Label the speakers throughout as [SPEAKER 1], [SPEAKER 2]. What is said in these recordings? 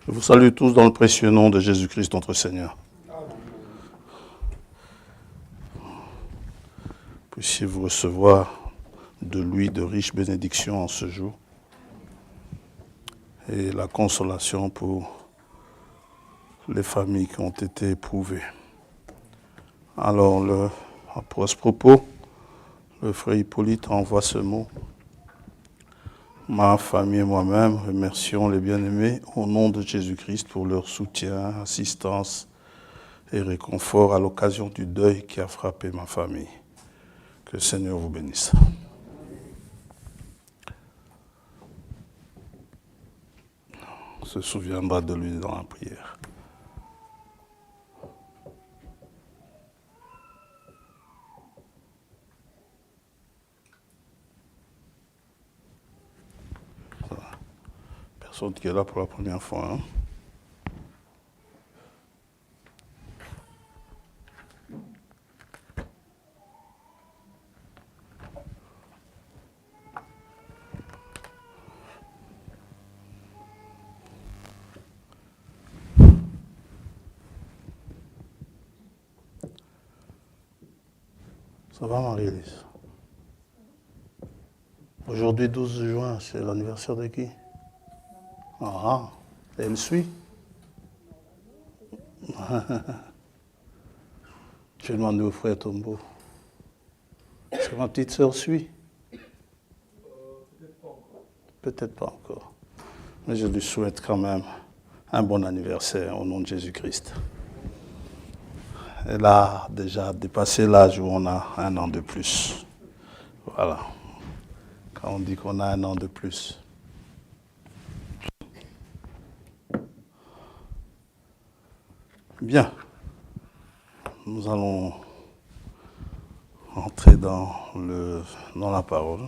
[SPEAKER 1] Je vous salue tous dans le précieux nom de Jésus-Christ, notre Seigneur. Puissiez-vous recevoir de lui de riches bénédictions en ce jour et la consolation pour les familles qui ont été éprouvées. Alors, à ce propos, le frère Hippolyte envoie ce mot. Ma famille et moi-même remercions les bien-aimés au nom de Jésus-Christ pour leur soutien, assistance et réconfort à l'occasion du deuil qui a frappé ma famille. Que le Seigneur vous bénisse. On se souviendra de lui dans la prière. Personne qui est là pour la première fois. Hein? Ça va, Marie-Élise? Aujourd'hui, 12 juin, c'est l'anniversaire de qui? Ah, elle suit? Je vais demander au frère Tombo. Est-ce que ma petite sœur suit? Peut-être pas encore. Mais je lui souhaite quand même un bon anniversaire au nom de Jésus-Christ. Elle a déjà dépassé l'âge où on a un an de plus. Voilà. Quand on dit qu'on a un an de plus. Bien. Nous allons entrer dans la parole.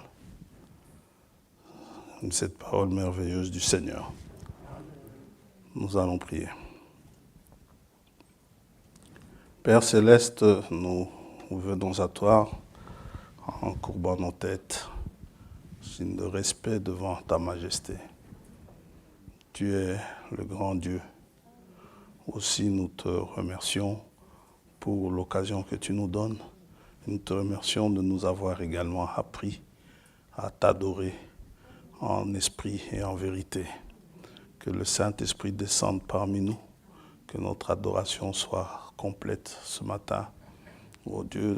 [SPEAKER 1] Cette parole merveilleuse du Seigneur. Nous allons prier. Père Céleste, nous venons à toi en courbant nos têtes, signe de respect devant ta majesté. Tu es le grand Dieu. Aussi, nous te remercions pour l'occasion que tu nous donnes. Nous te remercions de nous avoir également appris à t'adorer en esprit et en vérité. Que le Saint-Esprit descende parmi nous, que notre adoration soit complète ce matin. Oh Dieu,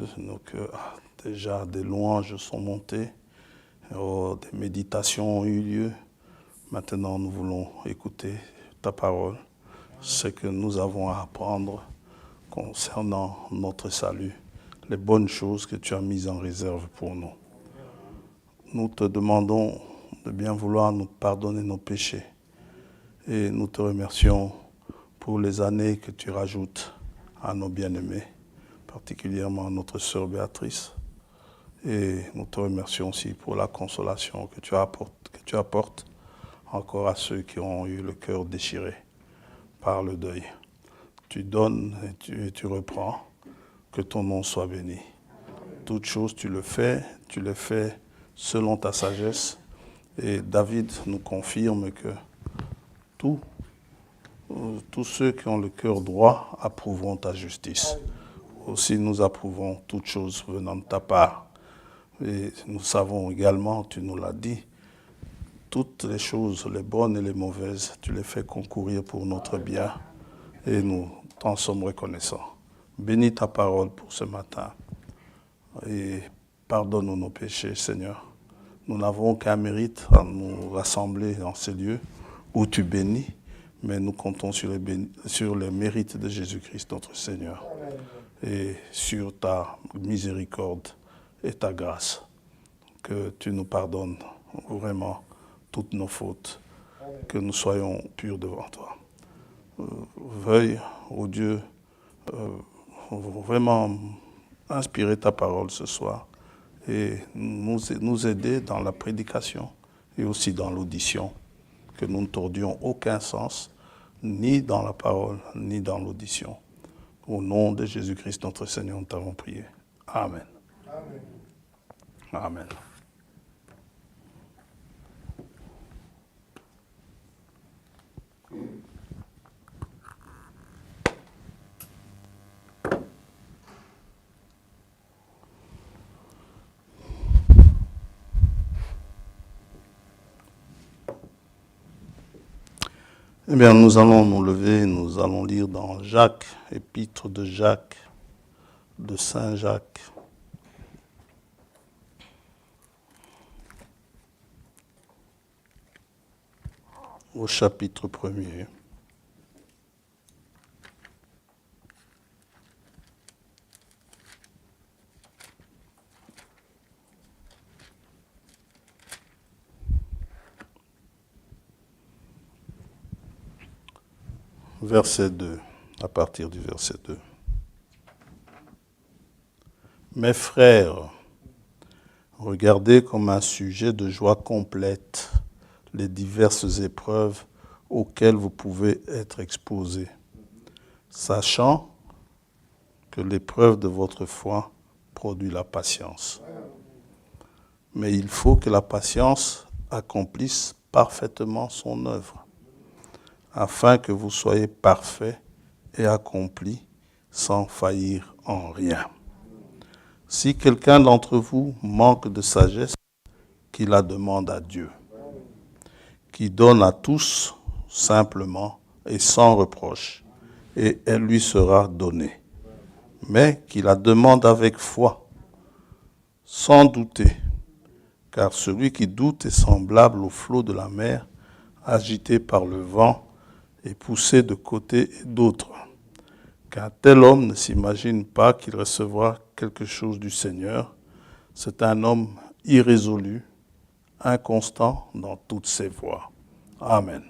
[SPEAKER 1] déjà des louanges sont montées, des méditations ont eu lieu. Maintenant, nous voulons écouter ta parole, ce que nous avons à apprendre concernant notre salut, les bonnes choses que tu as mises en réserve pour nous. Nous te demandons de bien vouloir nous pardonner nos péchés et nous te remercions pour les années que tu rajoutes à nos bien-aimés, particulièrement à notre sœur Béatrice. Et nous te remercions aussi pour la consolation que tu apportes encore à ceux qui ont eu le cœur déchiré par le deuil. Tu donnes et tu reprends, que ton nom soit béni. Toutes choses, tu le fais selon ta sagesse. Et David nous confirme que tous ceux qui ont le cœur droit approuveront ta justice. Aussi, nous approuvons toutes choses venant de ta part. Et nous savons également, tu nous l'as dit, toutes les choses, les bonnes et les mauvaises, tu les fais concourir pour notre bien. Et nous t'en sommes reconnaissants. Bénis ta parole pour ce matin. Et pardonne-nous nos péchés, Seigneur. Nous n'avons aucun mérite à nous rassembler dans ces lieux où tu bénis, mais nous comptons sur les mérites de Jésus-Christ, notre Seigneur, et sur ta miséricorde et ta grâce. Que tu nous pardonnes vraiment toutes nos fautes, que nous soyons purs devant toi. Veuille, ô Dieu, vraiment inspirer ta parole ce soir et nous aider dans la prédication et aussi dans l'audition, que nous ne tordions aucun sens, ni dans la parole, ni dans l'audition. Au nom de Jésus-Christ, notre Seigneur, nous t'avons prié. Amen. Amen. Amen. Eh bien, nous allons nous lever, nous allons lire dans Jacques, épître de Jacques, de Saint Jacques. Au chapitre 1er. Verset 2, à partir du verset 2. Mes frères, regardez comme un sujet de joie complète les diverses épreuves auxquelles vous pouvez être exposés, sachant que l'épreuve de votre foi produit la patience. Mais il faut que la patience accomplisse parfaitement son œuvre, afin que vous soyez parfaits et accomplis sans faillir en rien. Si quelqu'un d'entre vous manque de sagesse, qu'il la demande à Dieu, qui donne à tous simplement et sans reproche, et elle lui sera donnée. Mais qu'il la demande avec foi, sans douter, car celui qui doute est semblable au flot de la mer, agité par le vent et poussé de côté et d'autre. Qu'un tel homme ne s'imagine pas qu'il recevra quelque chose du Seigneur. C'est un homme irrésolu, inconstant dans toutes ses voies. Amen.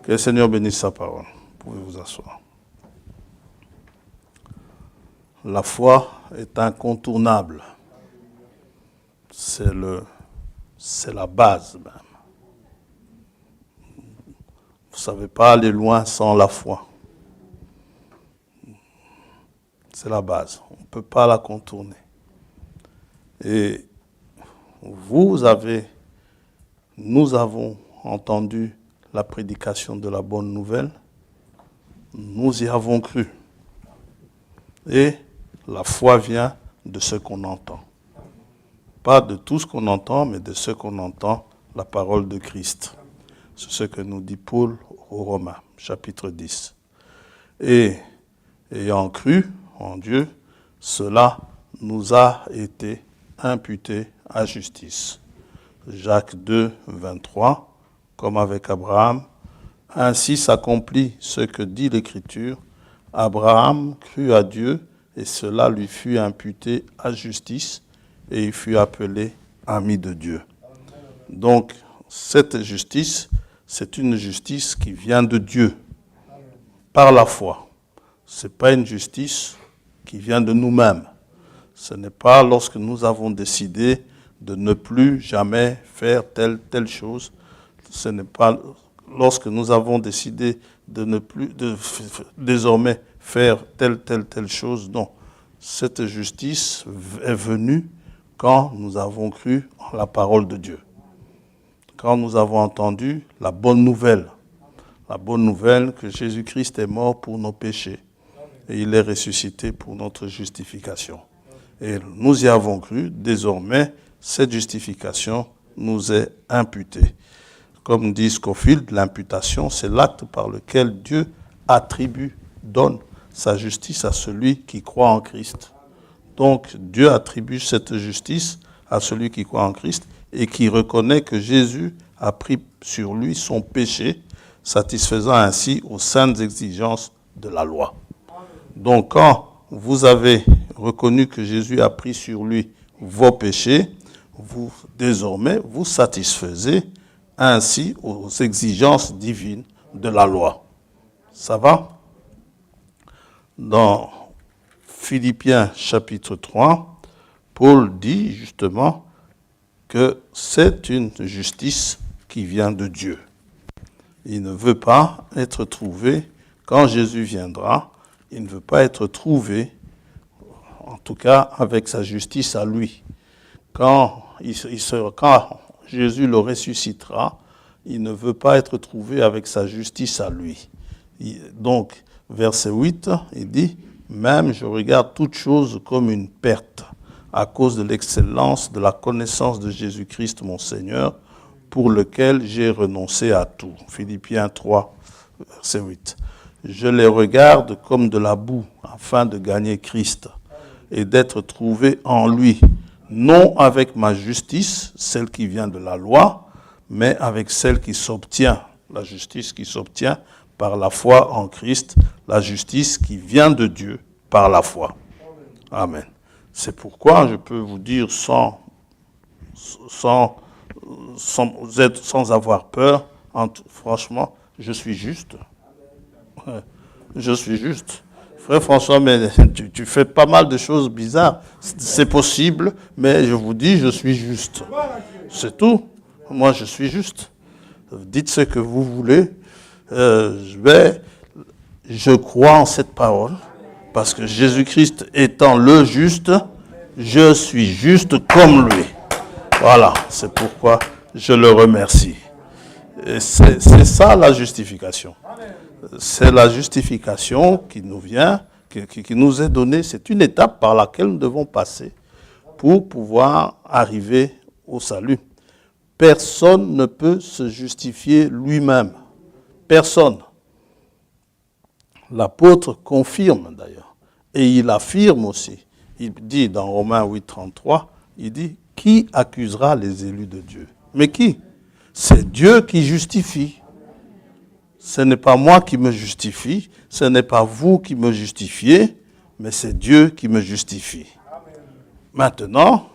[SPEAKER 1] Que le Seigneur bénisse sa parole. Vous pouvez vous asseoir. La foi est incontournable. C'est la base même. Vous ne savez pas aller loin sans la foi. C'est la base. On ne peut pas la contourner. Et nous avons entendu la prédication de la bonne nouvelle. Nous y avons cru. Et la foi vient de ce qu'on entend. Pas de tout ce qu'on entend, mais de ce qu'on entend, la parole de Christ. C'est ce que nous dit Paul aux Romains, chapitre 10. Et ayant cru en Dieu, cela nous a été imputé à justice. Jacques 2, 23, comme avec Abraham, ainsi s'accomplit ce que dit l'Écriture. Abraham crut à Dieu et cela lui fut imputé à justice et il fut appelé ami de Dieu. Donc, cette justice, c'est une justice qui vient de Dieu, par la foi. Ce n'est pas une justice qui vient de nous-mêmes. Ce n'est pas lorsque nous avons décidé de ne plus jamais faire telle chose. Ce n'est pas lorsque nous avons décidé de ne plus désormais faire telle chose. Non. Cette justice est venue quand nous avons cru en la parole de Dieu. Quand nous avons entendu la bonne nouvelle que Jésus-Christ est mort pour nos péchés et il est ressuscité pour notre justification. Et nous y avons cru, désormais, cette justification nous est imputée. Comme dit Scofield, l'imputation, c'est l'acte par lequel Dieu donne sa justice à celui qui croit en Christ. Donc, Dieu attribue cette justice à celui qui croit en Christ et qui reconnaît que Jésus a pris sur lui son péché, satisfaisant ainsi aux saintes exigences de la loi. Donc, quand vous avez reconnu que Jésus a pris sur lui vos péchés, désormais, vous satisfaisez ainsi aux exigences divines de la loi. Ça va? Dans Philippiens chapitre 3, Paul dit justement que c'est une justice qui vient de Dieu. Il ne veut pas être trouvé, quand Jésus viendra, il ne veut pas être trouvé, en tout cas avec sa justice à lui. Quand Jésus le ressuscitera, il ne veut pas être trouvé avec sa justice à lui. Donc, verset 8, il dit « Même je regarde toute chose comme une perte, à cause de l'excellence de la connaissance de Jésus-Christ mon Seigneur, pour lequel j'ai renoncé à tout. » Philippiens 3, verset 8. Je les regarde comme de la boue, afin de gagner Christ et d'être trouvé en lui, non avec ma justice, celle qui vient de la loi, mais avec celle qui s'obtient, la justice qui s'obtient par la foi en Christ, la justice qui vient de Dieu par la foi. Amen. C'est pourquoi je peux vous dire sans avoir peur, franchement, je suis juste. Je suis juste. Frère François, mais tu fais pas mal de choses bizarres. C'est possible, mais je vous dis, je suis juste. C'est tout. Moi, je suis juste. Dites ce que vous voulez. Je crois en cette parole, parce que Jésus-Christ étant le juste, je suis juste comme lui. Voilà, c'est pourquoi je le remercie. Et c'est ça la justification. C'est la justification qui nous vient, qui nous est donnée. C'est une étape par laquelle nous devons passer pour pouvoir arriver au salut. Personne ne peut se justifier lui-même. Personne. L'apôtre confirme d'ailleurs. Et il affirme aussi. Il dit dans Romains 8, 33, il dit, qui accusera les élus de Dieu? Mais qui? C'est Dieu qui justifie. Ce n'est pas moi qui me justifie, ce n'est pas vous qui me justifiez, mais c'est Dieu qui me justifie. Maintenant,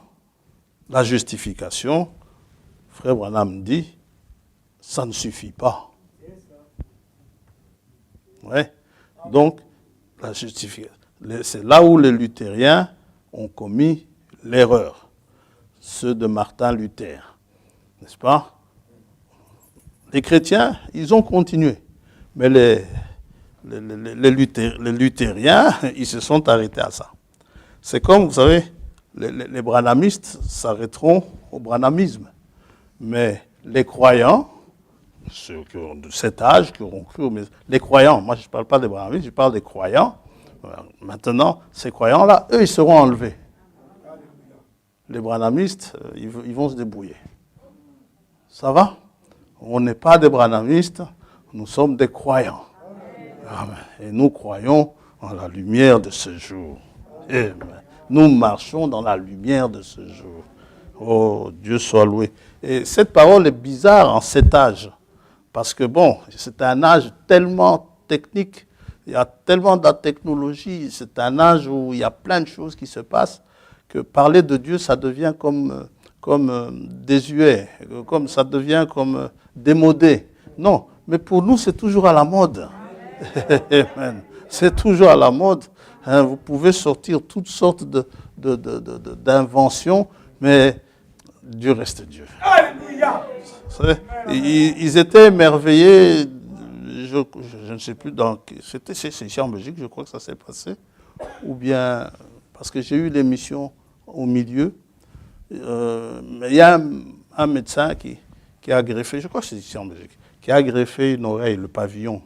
[SPEAKER 1] la justification, Frère Branham dit, ça ne suffit pas. Ouais. Donc, la justification, c'est là où les luthériens ont commis l'erreur, ceux de Martin Luther, n'est-ce pas? Les chrétiens, ils ont continué, mais les luthériens, ils se sont arrêtés à ça. C'est comme, vous savez, les branhamistes s'arrêteront au branhamisme, mais les croyants, ceux de cet âge qui auront cru, mais les croyants, moi je ne parle pas des branhamistes, je parle des croyants. Maintenant, ces croyants-là, eux, ils seront enlevés. Les branhamistes, ils vont se débrouiller. Ça va? On n'est pas des branhamistes, nous sommes des croyants. Amen. Et nous croyons en la lumière de ce jour. Amen. Nous marchons dans la lumière de ce jour. Oh, Dieu soit loué. Et cette parole est bizarre en cet âge. Parce que bon, c'est un âge tellement technique, il y a tellement de technologie, c'est un âge où il y a plein de choses qui se passent, que parler de Dieu, ça devient comme désuet, comme ça devient comme démodé. Non, mais pour nous, c'est toujours à la mode. Amen. C'est toujours à la mode. Hein, vous pouvez sortir toutes sortes d'inventions, mais Dieu reste Dieu. Alléluia. Ils étaient émerveillés, je ne sais plus dans... C'est ici en Belgique, je crois que ça s'est passé. Ou bien, parce que j'ai eu l'émission au milieu, mais il y a un médecin qui a greffé, je crois que c'est ici en Belgique, qui a greffé une oreille, le pavillon,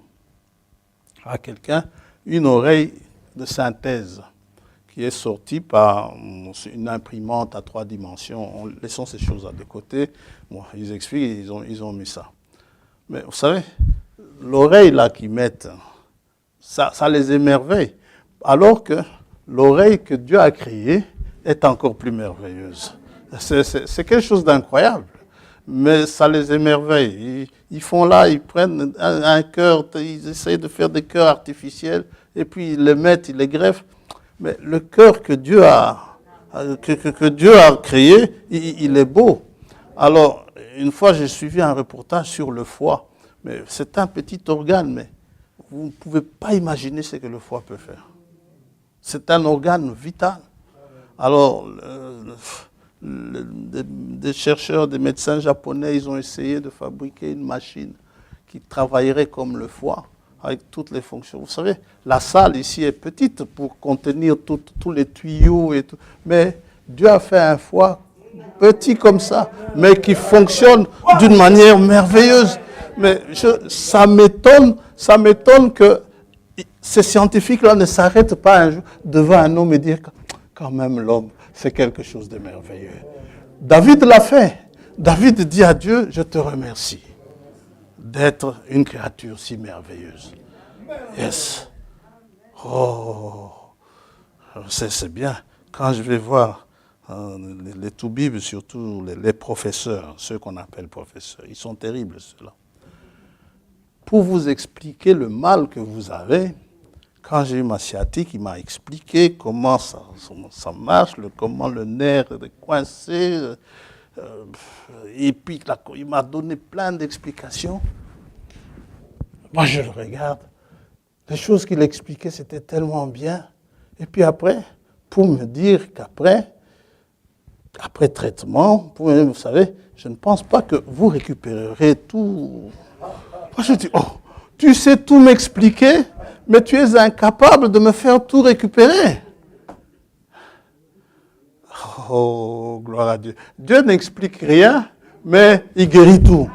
[SPEAKER 1] à quelqu'un, une oreille de synthèse qui est sortie par une imprimante à 3 dimensions. Laissons ces choses de côté. Bon, ils expliquent, ils ont mis ça. Mais vous savez, l'oreille là qu'ils mettent, ça les émerveille. Alors que l'oreille que Dieu a créée est encore plus merveilleuse. C'est quelque chose d'incroyable. Mais ça les émerveille. Ils font là, ils prennent un cœur, ils essayent de faire des cœurs artificiels, et puis ils les mettent, ils les greffent. Mais le cœur que Dieu a créé, il est beau. Alors, une fois, j'ai suivi un reportage sur le foie. Mais c'est un petit organe, mais vous ne pouvez pas imaginer ce que le foie peut faire. C'est un organe vital. Alors, des chercheurs, des médecins japonais, ils ont essayé de fabriquer une machine qui travaillerait comme le foie, avec toutes les fonctions. Vous savez, la salle ici est petite pour contenir tous les tuyaux et tout. Mais Dieu a fait un foie petit comme ça, mais qui fonctionne d'une manière merveilleuse. Mais ça m'étonne que ces scientifiques-là ne s'arrêtent pas un jour devant un homme et dire quand même l'homme, c'est quelque chose de merveilleux. David l'a fait. David dit à Dieu, je te remercie d'être une créature si merveilleuse. Yes. Oh, c'est bien. Quand je vais voir les toubibs, surtout les professeurs, ceux qu'on appelle professeurs, ils sont terribles ceux-là. Pour vous expliquer le mal que vous avez, quand j'ai eu ma sciatique, il m'a expliqué comment ça marche, comment le nerf est coincé. Et puis, il m'a donné plein d'explications. Moi, je le regarde. Les choses qu'il expliquait, c'était tellement bien. Et puis après, pour me dire qu'après traitement, vous savez, je ne pense pas que vous récupérerez tout. Moi, je dis, oh, tu sais tout m'expliquer, mais tu es incapable de me faire tout récupérer. Oh, gloire à Dieu. Dieu n'explique rien, mais il guérit tout.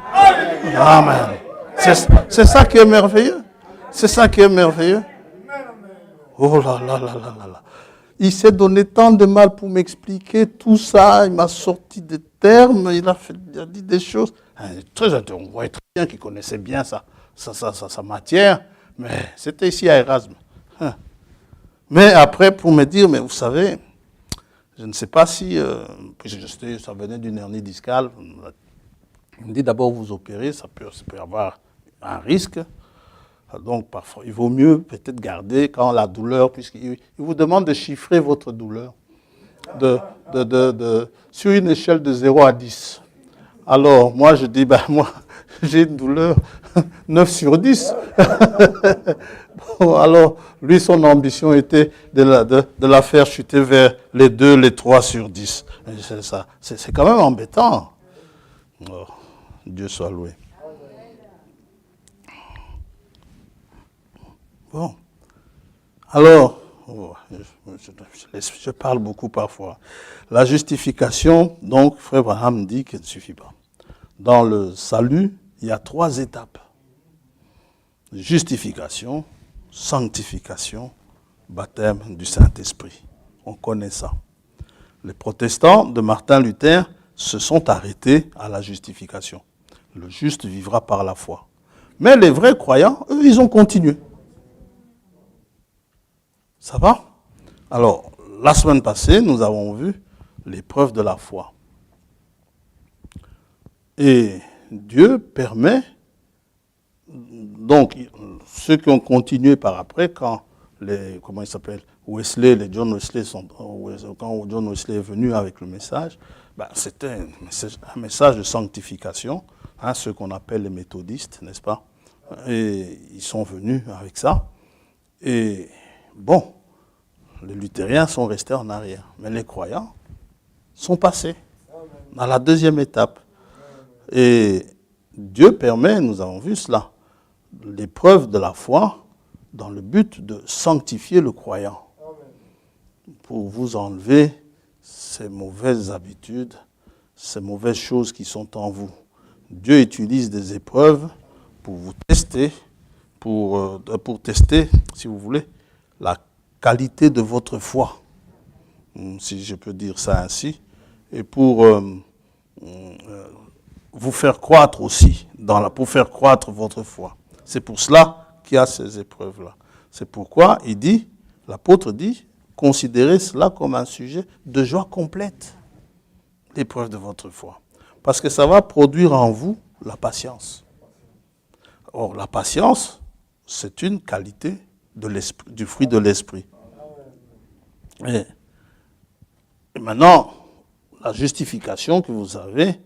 [SPEAKER 1] Amen. C'est ça qui est merveilleux. C'est ça qui est merveilleux. Oh là là là là là là. Il s'est donné tant de mal pour m'expliquer tout ça. Il m'a sorti des termes, il a dit des choses. On voyait très bien qu'il connaissait bien sa matière, mais c'était ici à Erasme. Mais après, pour me dire, mais vous savez, je ne sais pas si, ça venait d'une hernie discale. Il me dit d'abord vous opérez, ça peut avoir un risque. Donc parfois, il vaut mieux peut-être garder quand la douleur, puisqu'il vous demande de chiffrer votre douleur sur une échelle de 0 à 10. Alors moi je dis, moi j'ai une douleur 9 sur 10. Bon, alors lui son ambition était de la faire chuter vers les 2, les 3 sur 10. C'est ça. C'est quand même embêtant. Oh, Dieu soit loué. Bon. Alors, je parle beaucoup parfois. La justification, donc, Frère Abraham dit qu'elle ne suffit pas. Dans le salut, il y a 3 étapes. Justification, sanctification, baptême du Saint-Esprit. On connaît ça. Les protestants de Martin Luther se sont arrêtés à la justification. Le juste vivra par la foi. Mais les vrais croyants, eux, ils ont continué. Ça va? Alors, la semaine passée, nous avons vu l'épreuve de la foi. Et Dieu permet, donc, ceux qui ont continué par après, quand les John Wesley quand John Wesley est venu avec le message, c'était un message de sanctification, ceux qu'on appelle les méthodistes, n'est-ce pas? Et ils sont venus avec ça. Et bon, les luthériens sont restés en arrière, mais les croyants sont passés à la deuxième étape. Et Dieu permet, nous avons vu cela, l'épreuve de la foi dans le but de sanctifier le croyant, pour vous enlever ces mauvaises habitudes, ces mauvaises choses qui sont en vous. Dieu utilise des épreuves pour vous tester, pour tester, si vous voulez, la qualité de votre foi, si je peux dire ça ainsi, et pour vous faire croître aussi, pour faire croître votre foi. C'est pour cela qu'il y a ces épreuves-là. C'est pourquoi l'apôtre dit, considérez cela comme un sujet de joie complète, l'épreuve de votre foi. Parce que ça va produire en vous la patience. Or, la patience, c'est une qualité du fruit de l'esprit. Et maintenant, la justification que vous avez,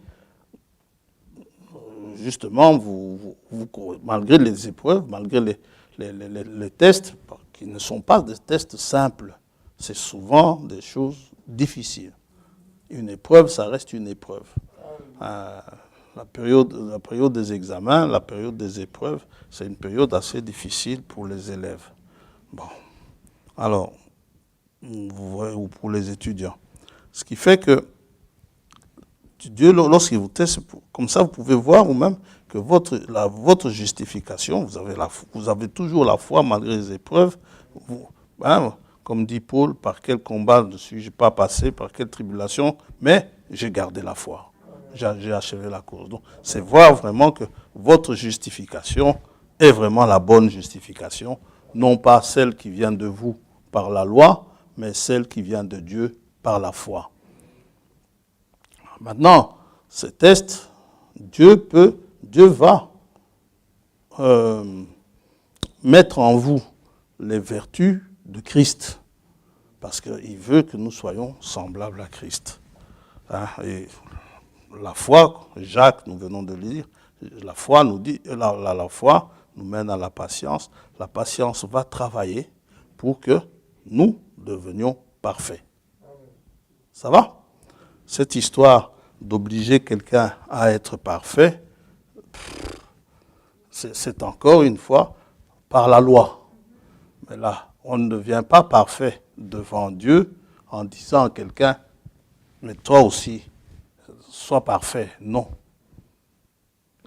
[SPEAKER 1] justement, malgré les épreuves, malgré les tests, qui ne sont pas des tests simples, c'est souvent des choses difficiles. Une épreuve, ça reste une épreuve. La période des examens, la période des épreuves, c'est une période assez difficile pour les élèves. Bon, alors, ou pour les étudiants. Ce qui fait que Dieu, lorsqu'il vous teste, comme ça, vous pouvez voir vous-même que votre justification, vous avez toujours la foi malgré les épreuves. Comme dit Paul, par quel combat ne suis-je pas passé, par quelle tribulation, mais j'ai gardé la foi. J'ai achevé la course. Donc, c'est voir vraiment que votre justification est vraiment la bonne justification, non pas celle qui vient de vous par la loi, mais celle qui vient de Dieu par la foi. Maintenant, ce test, Dieu va mettre en vous les vertus de Christ, parce qu'il veut que nous soyons semblables à Christ. Hein, et la foi, Jacques, nous venons de lire, la foi nous dit, la foi nous mène à la patience. La patience va travailler pour que nous devenions parfaits. Ça va? Cette histoire d'obliger quelqu'un à être parfait, c'est encore une fois par la loi. Mais là, on ne devient pas parfait devant Dieu en disant à quelqu'un, mais toi aussi, sois parfait. Non.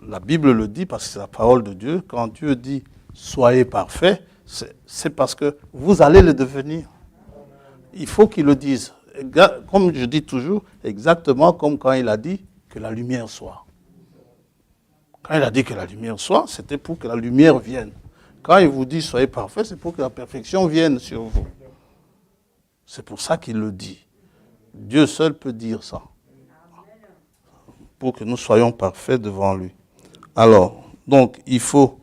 [SPEAKER 1] La Bible le dit parce que c'est la parole de Dieu. Quand Dieu dit soyez parfaits, c'est parce que vous allez le devenir. Il faut qu'il le dise. Comme je dis toujours, exactement comme quand il a dit que la lumière soit. Quand il a dit que la lumière soit, c'était pour que la lumière vienne. Quand il vous dit soyez parfaits, c'est pour que la perfection vienne sur vous. C'est pour ça qu'il le dit. Dieu seul peut dire ça. Pour que nous soyons parfaits devant lui. Alors, donc, il faut,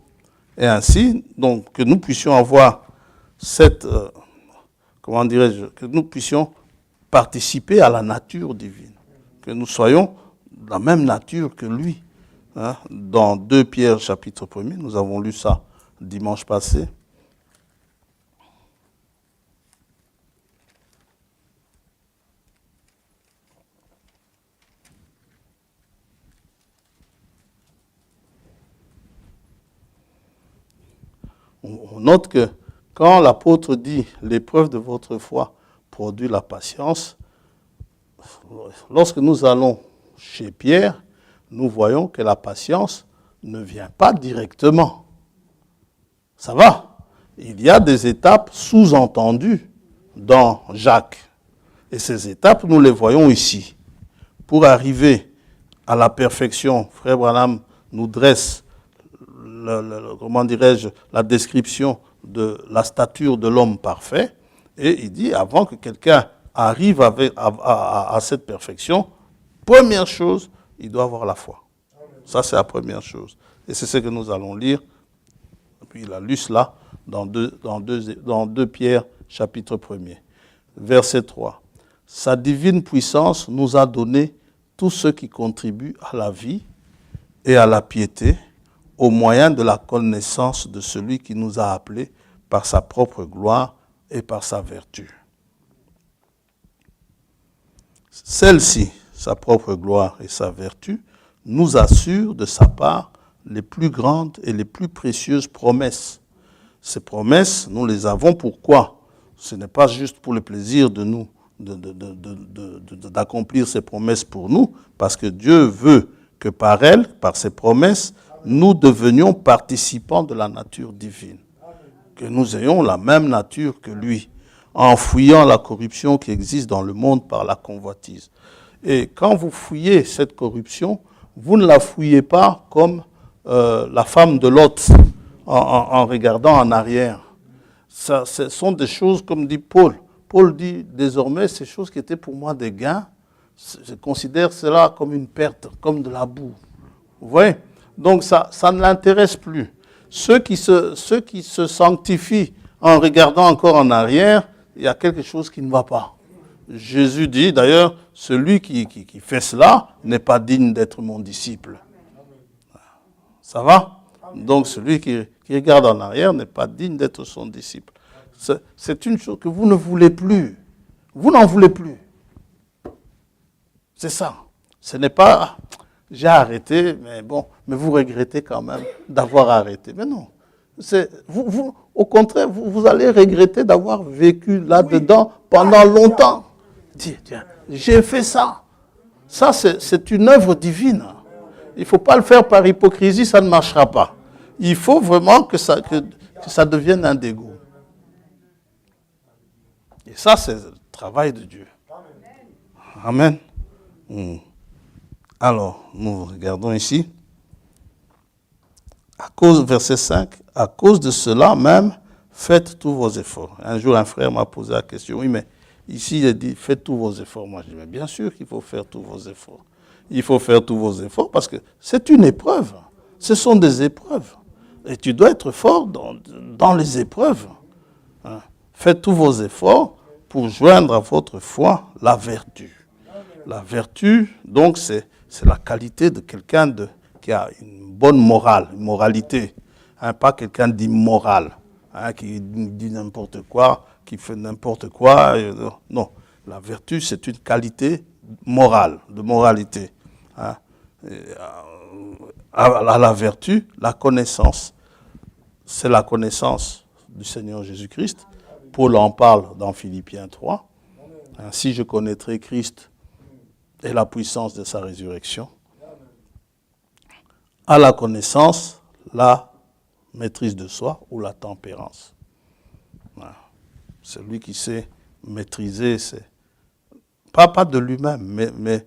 [SPEAKER 1] et ainsi, donc, que nous puissions avoir cette, que nous puissions participer à la nature divine. Que nous soyons de la même nature que lui. Hein? Dans 2 Pierre, chapitre 1er, nous avons lu ça dimanche passé. On note que quand l'apôtre dit « l'épreuve de votre foi produit la patience », lorsque nous allons chez Pierre, nous voyons que la patience ne vient pas directement. Ça va? Il y a des étapes sous-entendues dans Jacques. Et ces étapes, nous les voyons ici. Pour arriver à la perfection, Frère Branham nous dresse la description de la stature de l'homme parfait. Et il dit, avant que quelqu'un arrive à cette perfection, première chose, il doit avoir la foi. Ça, c'est la première chose. Et c'est ce que nous allons lire. Et puis il a lu cela dans 2 Pierre, chapitre 1er. Verset 3. Sa divine puissance nous a donné tout ce qui contribue à la vie et à la piété, au moyen de la connaissance de celui qui nous a appelés par sa propre gloire et par sa vertu. Celle-ci, sa propre gloire et sa vertu, nous assurent de sa part les plus grandes et les plus précieuses promesses. Ces promesses, nous les avons pourquoi? Ce n'est pas juste pour le plaisir de nous, d'accomplir ces promesses pour nous, parce que Dieu veut que par elles, par ces promesses, nous devenions participants de la nature divine. Que nous ayons la même nature que lui, en fouillant la corruption qui existe dans le monde par la convoitise. Et quand vous fouillez cette corruption, vous ne la fouillez pas comme la femme de Lot en regardant en arrière. Ça, ce sont des choses comme dit Paul. Paul dit désormais ces choses qui étaient pour moi des gains, je considère cela comme une perte, comme de la boue. Vous voyez? Donc ça ne l'intéresse plus. Ceux qui se sanctifient en regardant encore en arrière, il y a quelque chose qui ne va pas. Jésus dit d'ailleurs, celui qui fait cela n'est pas digne d'être mon disciple. Ça va? Donc celui qui regarde en arrière n'est pas digne d'être son disciple. C'est une chose que vous ne voulez plus. Vous n'en voulez plus. C'est ça. Ce n'est pas, j'ai arrêté, mais bon, mais vous regrettez quand même d'avoir arrêté. Mais non. Au contraire, vous allez regretter d'avoir vécu là-dedans pendant longtemps. Tiens, j'ai fait ça. Ça, c'est une œuvre divine. Il ne faut pas le faire par hypocrisie, ça ne marchera pas. Il faut vraiment que ça devienne un dégoût. Et ça, c'est le travail de Dieu. Amen. Alors, nous regardons ici. verset 5, à cause de cela même, faites tous vos efforts. Un jour, un frère m'a posé la question, oui, mais ici, il dit, faites tous vos efforts. Moi, je dis, mais bien sûr qu'il faut faire tous vos efforts. Il faut faire tous vos efforts parce que c'est une épreuve. Ce sont des épreuves. Et tu dois être fort dans les épreuves. Hein. Faites tous vos efforts pour joindre à votre foi la vertu. La vertu, donc, c'est la qualité de quelqu'un qui a une bonne morale, une moralité. Hein, pas quelqu'un d'immoral, hein, qui dit n'importe quoi, qui fait n'importe quoi. Non, la vertu, c'est une qualité morale, de moralité. Hein. À la vertu, la connaissance, c'est la connaissance du Seigneur Jésus-Christ. Paul en parle dans Philippiens 3. Ainsi, je connaîtrai Christ et la puissance de sa résurrection. À la connaissance, la maîtrise de soi ou la tempérance. Celui qui sait maîtriser, c'est pas de lui-même, mais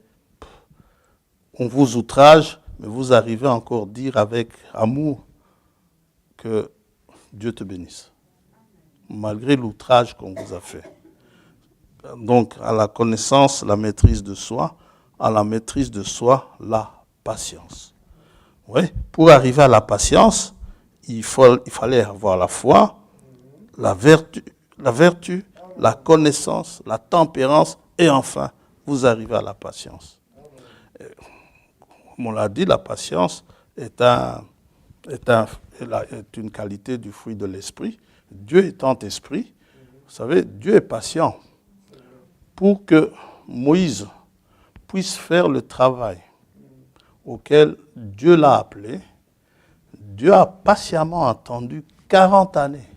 [SPEAKER 1] on vous outrage, mais vous arrivez encore à dire avec amour que Dieu te bénisse, malgré l'outrage qu'on vous a fait. Donc, à la connaissance, la maîtrise de soi, à la maîtrise de soi, la patience. Oui, pour arriver à la patience, il fallait avoir la foi, la vertu, la connaissance, la tempérance, et enfin, vous arrivez à la patience. Comme on l'a dit, la patience est une qualité du fruit de l'esprit. Dieu étant esprit, vous savez, Dieu est patient pour que Moïse puisse faire le travail auquel Dieu l'a appelé. Dieu a patiemment attendu 40 années.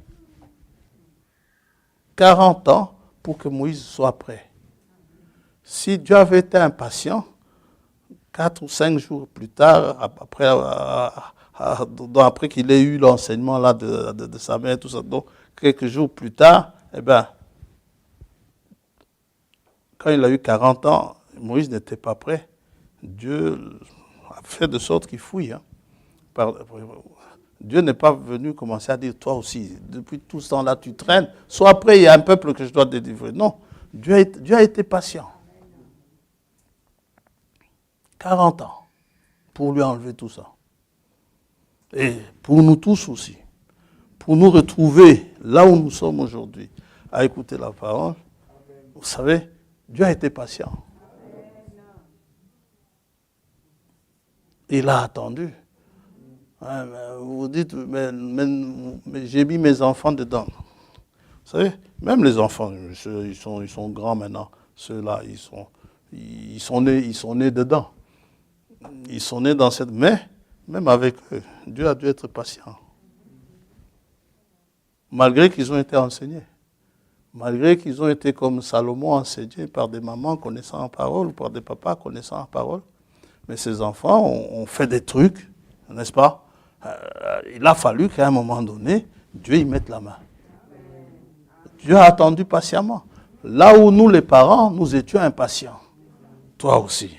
[SPEAKER 1] 40 ans pour que Moïse soit prêt. Si Dieu avait été impatient, 4 ou 5 jours plus tard, après qu'il ait eu l'enseignement là de sa mère, tout ça, donc quelques jours plus tard, eh bien, quand il a eu 40 ans, Moïse n'était pas prêt. Dieu a fait de sorte qu'il fouille. Hein. Dieu n'est pas venu commencer à dire, toi aussi, depuis tout ce temps-là, tu traînes. Sois prêt, il y a un peuple que je dois délivrer. Non, Dieu a été patient. 40 ans pour lui enlever tout ça. Et pour nous tous aussi. Pour nous retrouver là où nous sommes aujourd'hui, à écouter la parole. Vous savez, Dieu a été patient. Il a attendu. Vous vous dites, mais j'ai mis mes enfants dedans. Vous savez, même les enfants, ils sont grands maintenant. Ceux-là, ils sont nés dedans. Ils sont nés dans cette... Mais, même avec eux, Dieu a dû être patient. Malgré qu'ils ont été enseignés. Malgré qu'ils ont été comme Salomon enseignés par des mamans connaissant la parole ou par des papas connaissant la parole. Mais ces enfants ont fait des trucs, n'est-ce pas? Il a fallu qu'à un moment donné, Dieu y mette la main. Dieu a attendu patiemment. Là où nous, les parents, nous étions impatients. Toi aussi.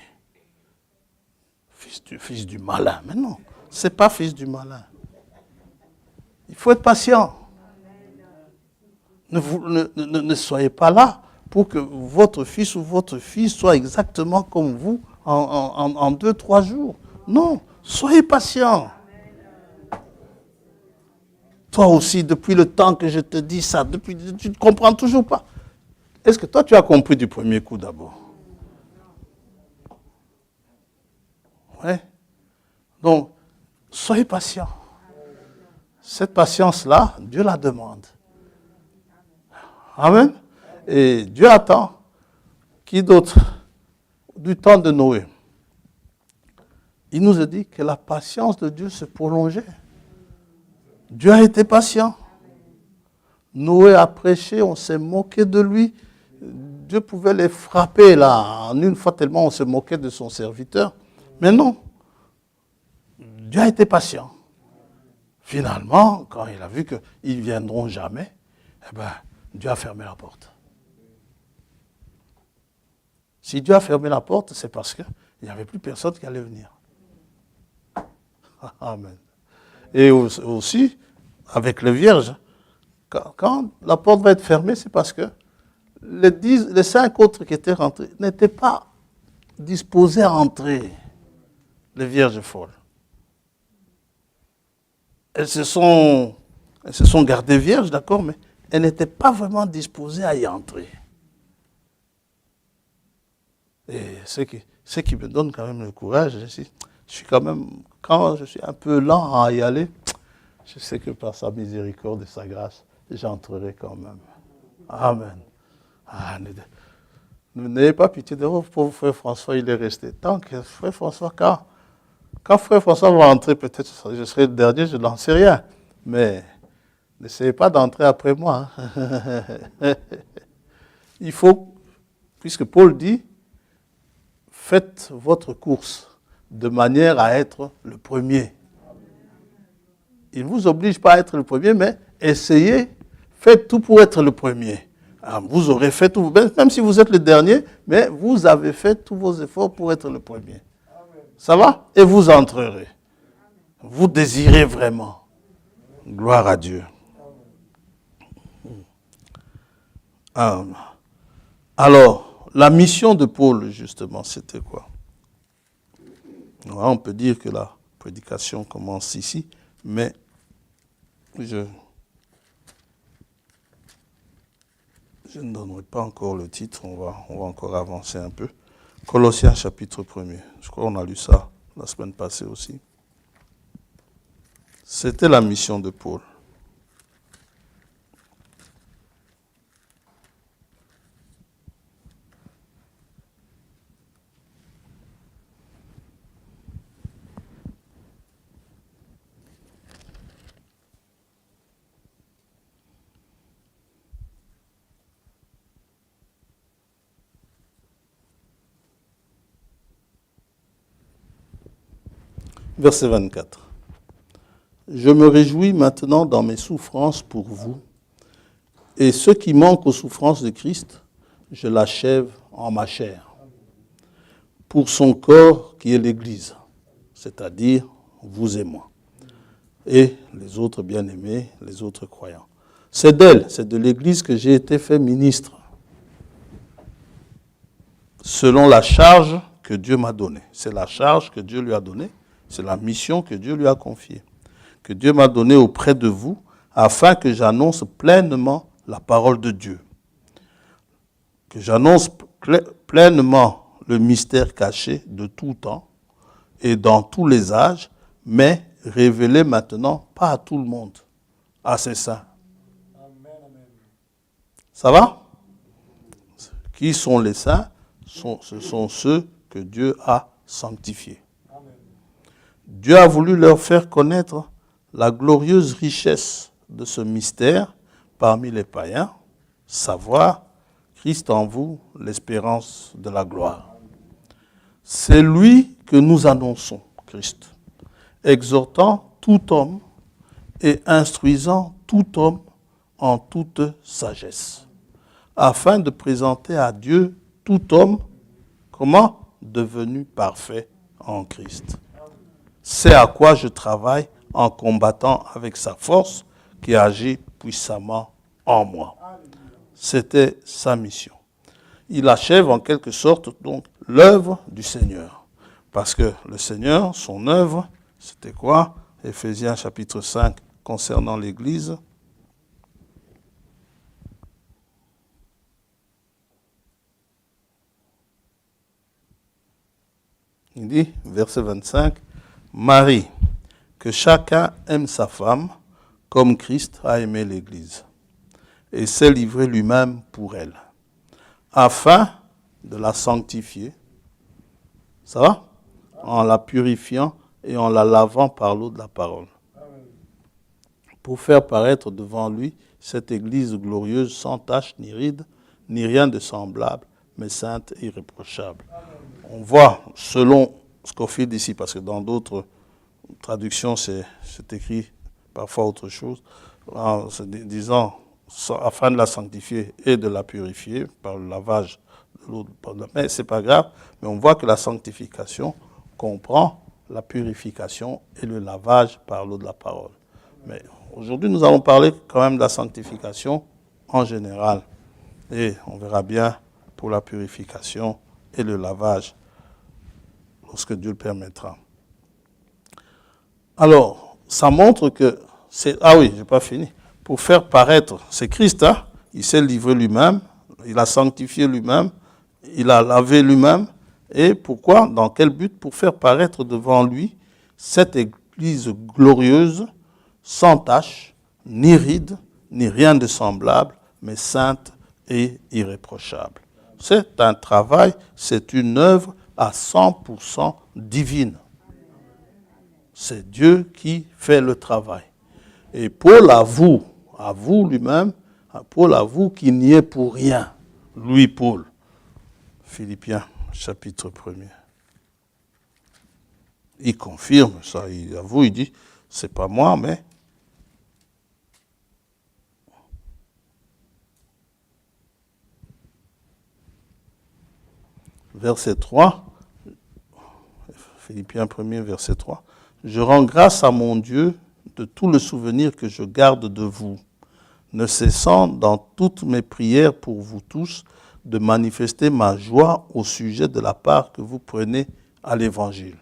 [SPEAKER 1] Fils du malin. Mais non, ce n'est pas fils du malin. Il faut être patient. Ne soyez pas là pour que votre fils ou votre fille soit exactement comme vous en 2-3 jours. Non, soyez patient. Toi aussi, depuis le temps que je te dis ça, tu ne comprends toujours pas. Est-ce que toi, tu as compris du premier coup d'abord? Oui. Donc, soyez patient. Cette patience-là, Dieu la demande. Amen. Et Dieu attend. Qui d'autre? Du temps de Noé. Il nous a dit que la patience de Dieu se prolongeait. Dieu a été patient. Noé a prêché, on s'est moqué de lui. Dieu pouvait les frapper là, en une fois tellement on se moquait de son serviteur. Mais non. Dieu a été patient. Finalement, quand il a vu qu'ils ne viendront jamais, eh bien, Dieu a fermé la porte. Si Dieu a fermé la porte, c'est parce qu'il n'y avait plus personne qui allait venir. Amen. Et aussi, avec les vierges, quand la porte va être fermée, c'est parce que les 5 autres qui étaient rentrés n'étaient pas disposés à entrer, les vierges folles. Elles se sont gardées vierges, d'accord, mais elles n'étaient pas vraiment disposées à y entrer. Et ce qui me donne quand même le courage, je suis quand même, quand je suis un peu lent à y aller, je sais que par sa miséricorde et sa grâce, j'entrerai quand même. Amen. Ah, n'ayez pas pitié de vous, pauvre frère François, il est resté. Tant que frère François, quand frère François va entrer, peut-être je serai le dernier, je n'en sais rien. Mais n'essayez pas d'entrer après moi. Hein. Il faut, puisque Paul dit, faites votre course de manière à être le premier. Il ne vous oblige pas à être le premier, mais essayez, faites tout pour être le premier. Alors, vous aurez fait tout, même si vous êtes le dernier, mais vous avez fait tous vos efforts pour être le premier. Ça va? Et vous entrerez. Vous désirez vraiment. Gloire à Dieu. Alors, la mission de Paul, justement, c'était quoi? On peut dire que la prédication commence ici, mais je ne donnerai pas encore le titre, on va encore avancer un peu. Colossiens chapitre 1er, je crois qu'on a lu ça la semaine passée aussi. C'était la mission de Paul. Verset 24. Je me réjouis maintenant dans mes souffrances pour vous, et ce qui manque aux souffrances de Christ, je l'achève en ma chair, pour son corps qui est l'Église, c'est-à-dire vous et moi, et les autres bien-aimés, les autres croyants. C'est d'elle, c'est de l'Église que j'ai été fait ministre, selon la charge que Dieu m'a donnée. C'est la charge que Dieu lui a donnée, c'est la mission que Dieu lui a confiée, que Dieu m'a donnée auprès de vous, afin que j'annonce pleinement la parole de Dieu, que j'annonce pleinement le mystère caché de tout temps et dans tous les âges, mais révélé maintenant pas à tout le monde, à ses saints. Ça va? Qui sont les saints? Ce sont ceux que Dieu a sanctifiés. Dieu a voulu leur faire connaître la glorieuse richesse de ce mystère parmi les païens, savoir Christ en vous, l'espérance de la gloire. C'est lui que nous annonçons, Christ, exhortant tout homme et instruisant tout homme en toute sagesse, afin de présenter à Dieu tout homme, comment? Devenu parfait en Christ. C'est à quoi je travaille en combattant avec sa force qui agit puissamment en moi. C'était sa mission. Il achève en quelque sorte donc l'œuvre du Seigneur. Parce que le Seigneur, son œuvre, c'était quoi? Éphésiens chapitre 5 concernant l'Église. Il dit, verset 25, Marie, que chacun aime sa femme comme Christ a aimé l'Église et s'est livré lui-même pour elle, afin de la sanctifier, ça va? En la purifiant et en la lavant par l'eau de la parole, pour faire paraître devant lui cette Église glorieuse, sans tache ni ride, ni rien de semblable, mais sainte et irréprochable. On voit, selon Scofield ici, parce que dans d'autres traductions, c'est écrit parfois autre chose, en se disant, afin de la sanctifier et de la purifier par le lavage de l'eau. Mais ce n'est pas grave, mais on voit que la sanctification comprend la purification et le lavage par l'eau de la parole. Mais aujourd'hui, nous allons parler quand même de la sanctification en général. Et on verra bien pour la purification et le lavage lorsque Dieu le permettra. Alors, ça montre que c'est... Ah oui, je n'ai pas fini. Pour faire paraître, c'est Christ, hein? Il s'est livré lui-même, il a sanctifié lui-même, il a lavé lui-même. Et pourquoi? Dans quel but? Pour faire paraître devant lui cette Église glorieuse, sans tache, ni ride, ni rien de semblable, mais sainte et irréprochable. C'est un travail, c'est une œuvre à 100% divine. C'est Dieu qui fait le travail. Et Paul avoue lui-même, Paul avoue qu'il n'y est pour rien. Lui, Paul. Philippiens, chapitre 1er. Il confirme ça, il avoue, il dit, c'est pas moi, mais... Verset 3, Philippiens 1er, verset 3. Je rends grâce à mon Dieu de tout le souvenir que je garde de vous, ne cessant dans toutes mes prières pour vous tous de manifester ma joie au sujet de la part que vous prenez à l'Évangile,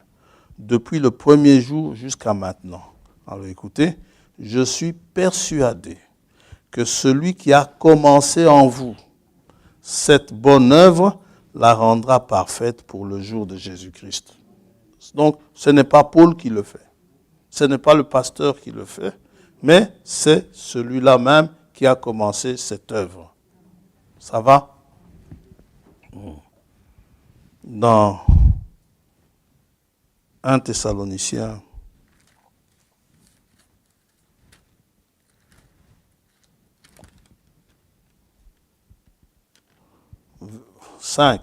[SPEAKER 1] depuis le premier jour jusqu'à maintenant. Alors écoutez, je suis persuadé que celui qui a commencé en vous cette bonne œuvre la rendra parfaite pour le jour de Jésus-Christ. Donc, ce n'est pas Paul qui le fait. Ce n'est pas le pasteur qui le fait, mais c'est celui-là même qui a commencé cette œuvre. Ça va? Dans 1 Thessaloniciens, « 5.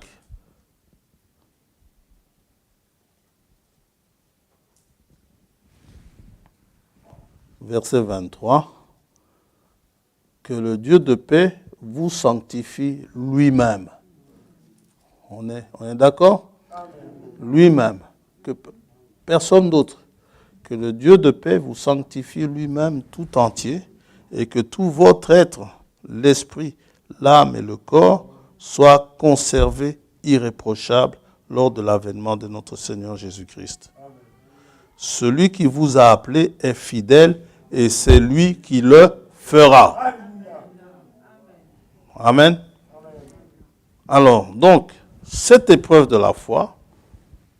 [SPEAKER 1] Verset 23. Que le Dieu de paix vous sanctifie lui-même. On est d'accord? Lui-même. Que personne d'autre. Que le Dieu de paix vous sanctifie lui-même tout entier et que tout votre être, l'esprit, l'âme et le corps, soient conservés irréprochables lors de l'avènement de notre Seigneur Jésus-Christ. Celui qui vous a appelé est fidèle et c'est lui qui le fera. Amen. Alors, donc, cette épreuve de la foi,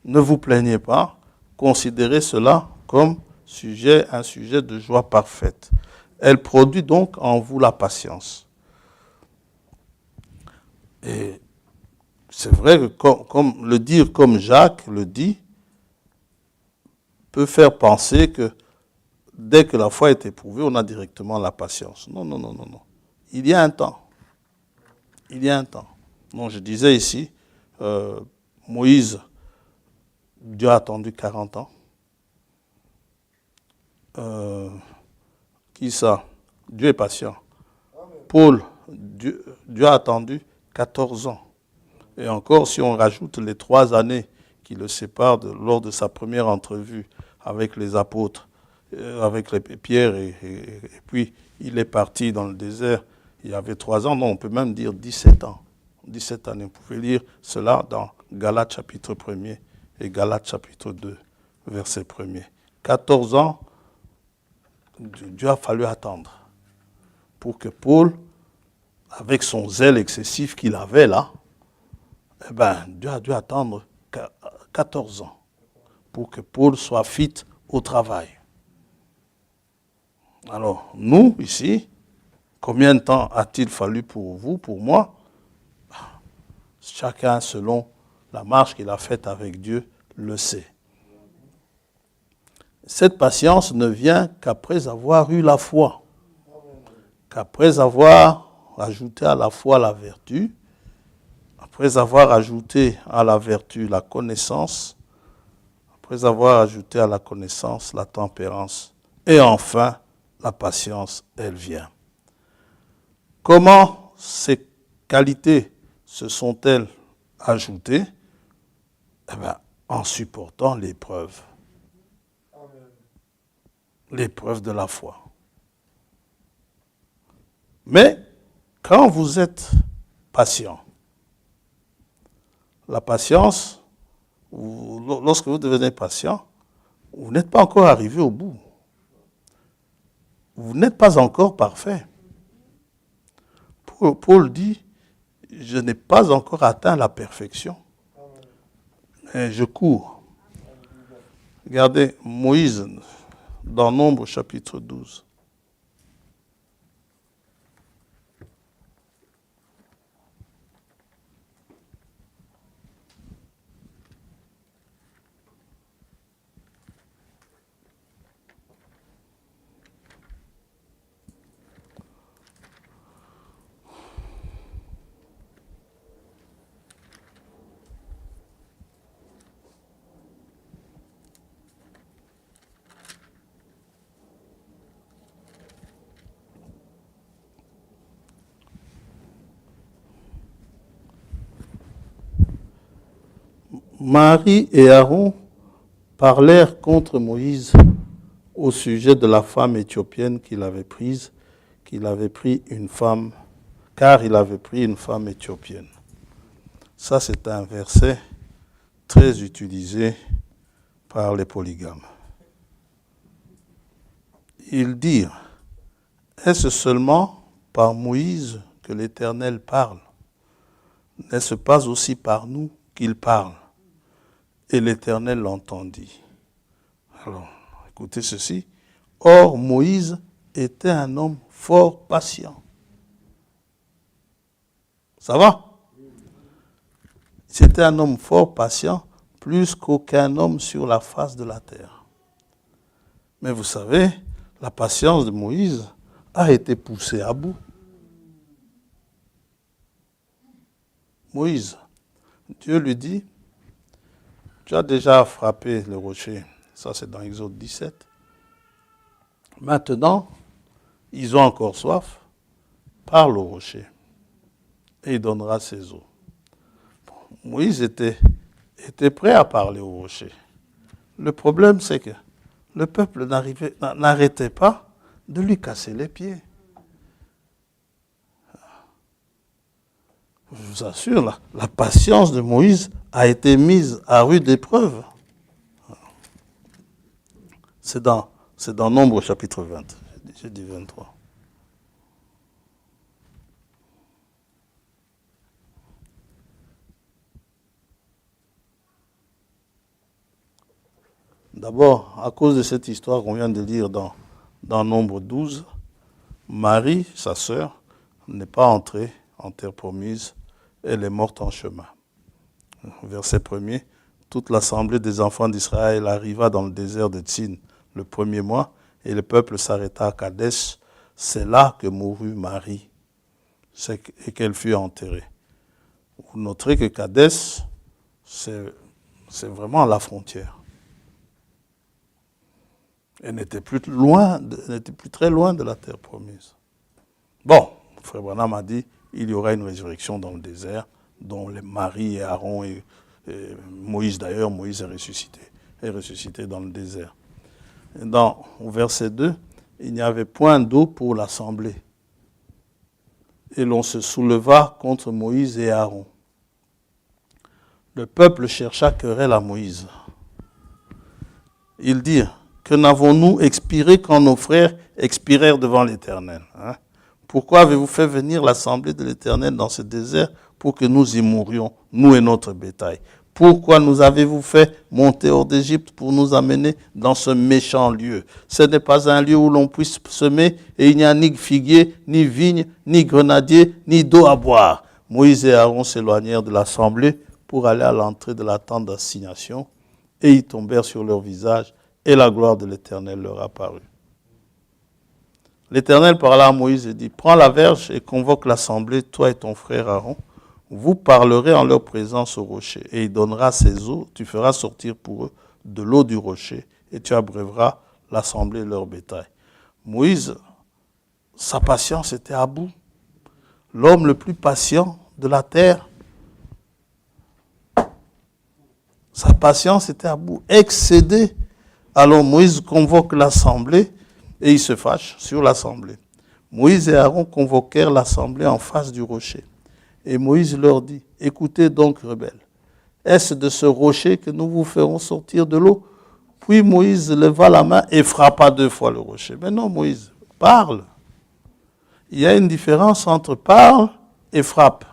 [SPEAKER 1] ne vous plaignez pas, considérez cela comme un sujet de joie parfaite. Elle produit donc en vous la patience. Et c'est vrai que comme le dire comme Jacques le dit, peut faire penser que dès que la foi est éprouvée, on a directement la patience. Non, non, non, non, non. Il y a un temps. Il y a un temps. Donc je disais ici, Moïse, Dieu a attendu 40 ans. Qui ça? Dieu est patient. Paul, Dieu a attendu 14 ans. Et encore, si on rajoute les 3 années qui le séparent lors de sa première entrevue avec les apôtres, avec Pierre, et puis il est parti dans le désert, il y avait 3 ans, non, on peut même dire 17 ans. 17 années. Vous pouvez lire cela dans Galates chapitre 1er et Galates chapitre 2, verset 1er. 14 ans, Dieu a fallu attendre pour que Paul, avec son zèle excessif qu'il avait là, Dieu a dû attendre 14 ans pour que Paul soit fit au travail. Alors, nous, ici, combien de temps a-t-il fallu pour vous, pour moi? Chacun, selon la marche qu'il a faite avec Dieu, le sait. Cette patience ne vient qu'après avoir eu la foi, qu'après avoir ajouté à la foi la vertu, après avoir ajouté à la vertu la connaissance, après avoir ajouté à la connaissance la tempérance, et enfin, la patience, elle vient. Comment ces qualités se sont-elles ajoutées? En supportant l'épreuve. l'épreuve de la foi. Mais quand vous êtes patient, la patience, lorsque vous devenez patient, vous n'êtes pas encore arrivé au bout. Vous n'êtes pas encore parfait. Paul dit, je n'ai pas encore atteint la perfection, mais je cours. Regardez, Moïse, dans Nombre chapitre 12. Marie et Aaron parlèrent contre Moïse au sujet de la femme éthiopienne qu'il avait prise, car il avait pris une femme éthiopienne. Ça, c'est un verset très utilisé par les polygames. Ils dirent, est-ce seulement par Moïse que l'Éternel parle? N'est-ce pas aussi par nous qu'il parle? Et l'Éternel l'entendit. Alors, écoutez ceci. Or, Moïse était un homme fort patient. Ça va? C'était un homme fort patient, plus qu'aucun homme sur la face de la terre. Mais vous savez, la patience de Moïse a été poussée à bout. Moïse, Dieu lui dit, tu as déjà frappé le rocher. Ça, c'est dans Exode 17. Maintenant, ils ont encore soif. Parle au rocher. Et il donnera ses eaux. Moïse était prêt à parler au rocher. Le problème, c'est que le peuple n'arrêtait pas de lui casser les pieds. Je vous assure, la patience de Moïse a été mise à rude épreuve. C'est dans Nombre chapitre 20. J'ai dit 23. D'abord, à cause de cette histoire qu'on vient de lire dans Nombre 12, Marie, sa sœur, n'est pas entrée en terre promise. Elle est morte en chemin. Verset 1er, toute l'assemblée des enfants d'Israël arriva dans le désert de Tsin le premier mois, et le peuple s'arrêta à Kadesh. C'est là que mourut Marie, et qu'elle fut enterrée. Vous noterez que Kadesh, c'est vraiment à la frontière. Elle n'était plus très loin de la terre promise. Bon, Frère Branham a dit, il y aura une résurrection dans le désert, dont les Marie et Aaron et Moïse d'ailleurs, Moïse est ressuscité dans le désert. Et au verset 2, il n'y avait point d'eau pour l'assemblée. Et l'on se souleva contre Moïse et Aaron. Le peuple chercha querelle à Moïse. Ils dirent, que n'avons-nous expiré quand nos frères expirèrent devant l'Éternel, hein? Pourquoi avez-vous fait venir l'assemblée de l'Éternel dans ce désert pour que nous y mourions, nous et notre bétail? Pourquoi nous avez-vous fait monter hors d'Égypte pour nous amener dans ce méchant lieu? Ce n'est pas un lieu où l'on puisse semer et il n'y a ni figuier, ni vigne, ni grenadier, ni d'eau à boire. Moïse et Aaron s'éloignèrent de l'assemblée pour aller à l'entrée de la tente d'assignation et ils tombèrent sur leur visage et la gloire de l'Éternel leur apparut. L'Éternel parla à Moïse et dit, prends la verge et convoque l'assemblée, toi et ton frère Aaron. Vous parlerez en leur présence au rocher, et il donnera ses eaux, tu feras sortir pour eux de l'eau du rocher, et tu abreuveras l'assemblée et leur bétail. Moïse, sa patience était à bout. L'homme le plus patient de la terre, sa patience était à bout, excédée. Alors Moïse convoque l'assemblée Et ils se fâchent sur l'assemblée. Moïse et Aaron convoquèrent l'assemblée en face du rocher. Et Moïse leur dit, écoutez donc, rebelles, est-ce de ce rocher que nous vous ferons sortir de l'eau? Puis Moïse leva la main et frappa 2 fois le rocher. Mais non, Moïse, parle. Il y a une différence entre parle et frappe.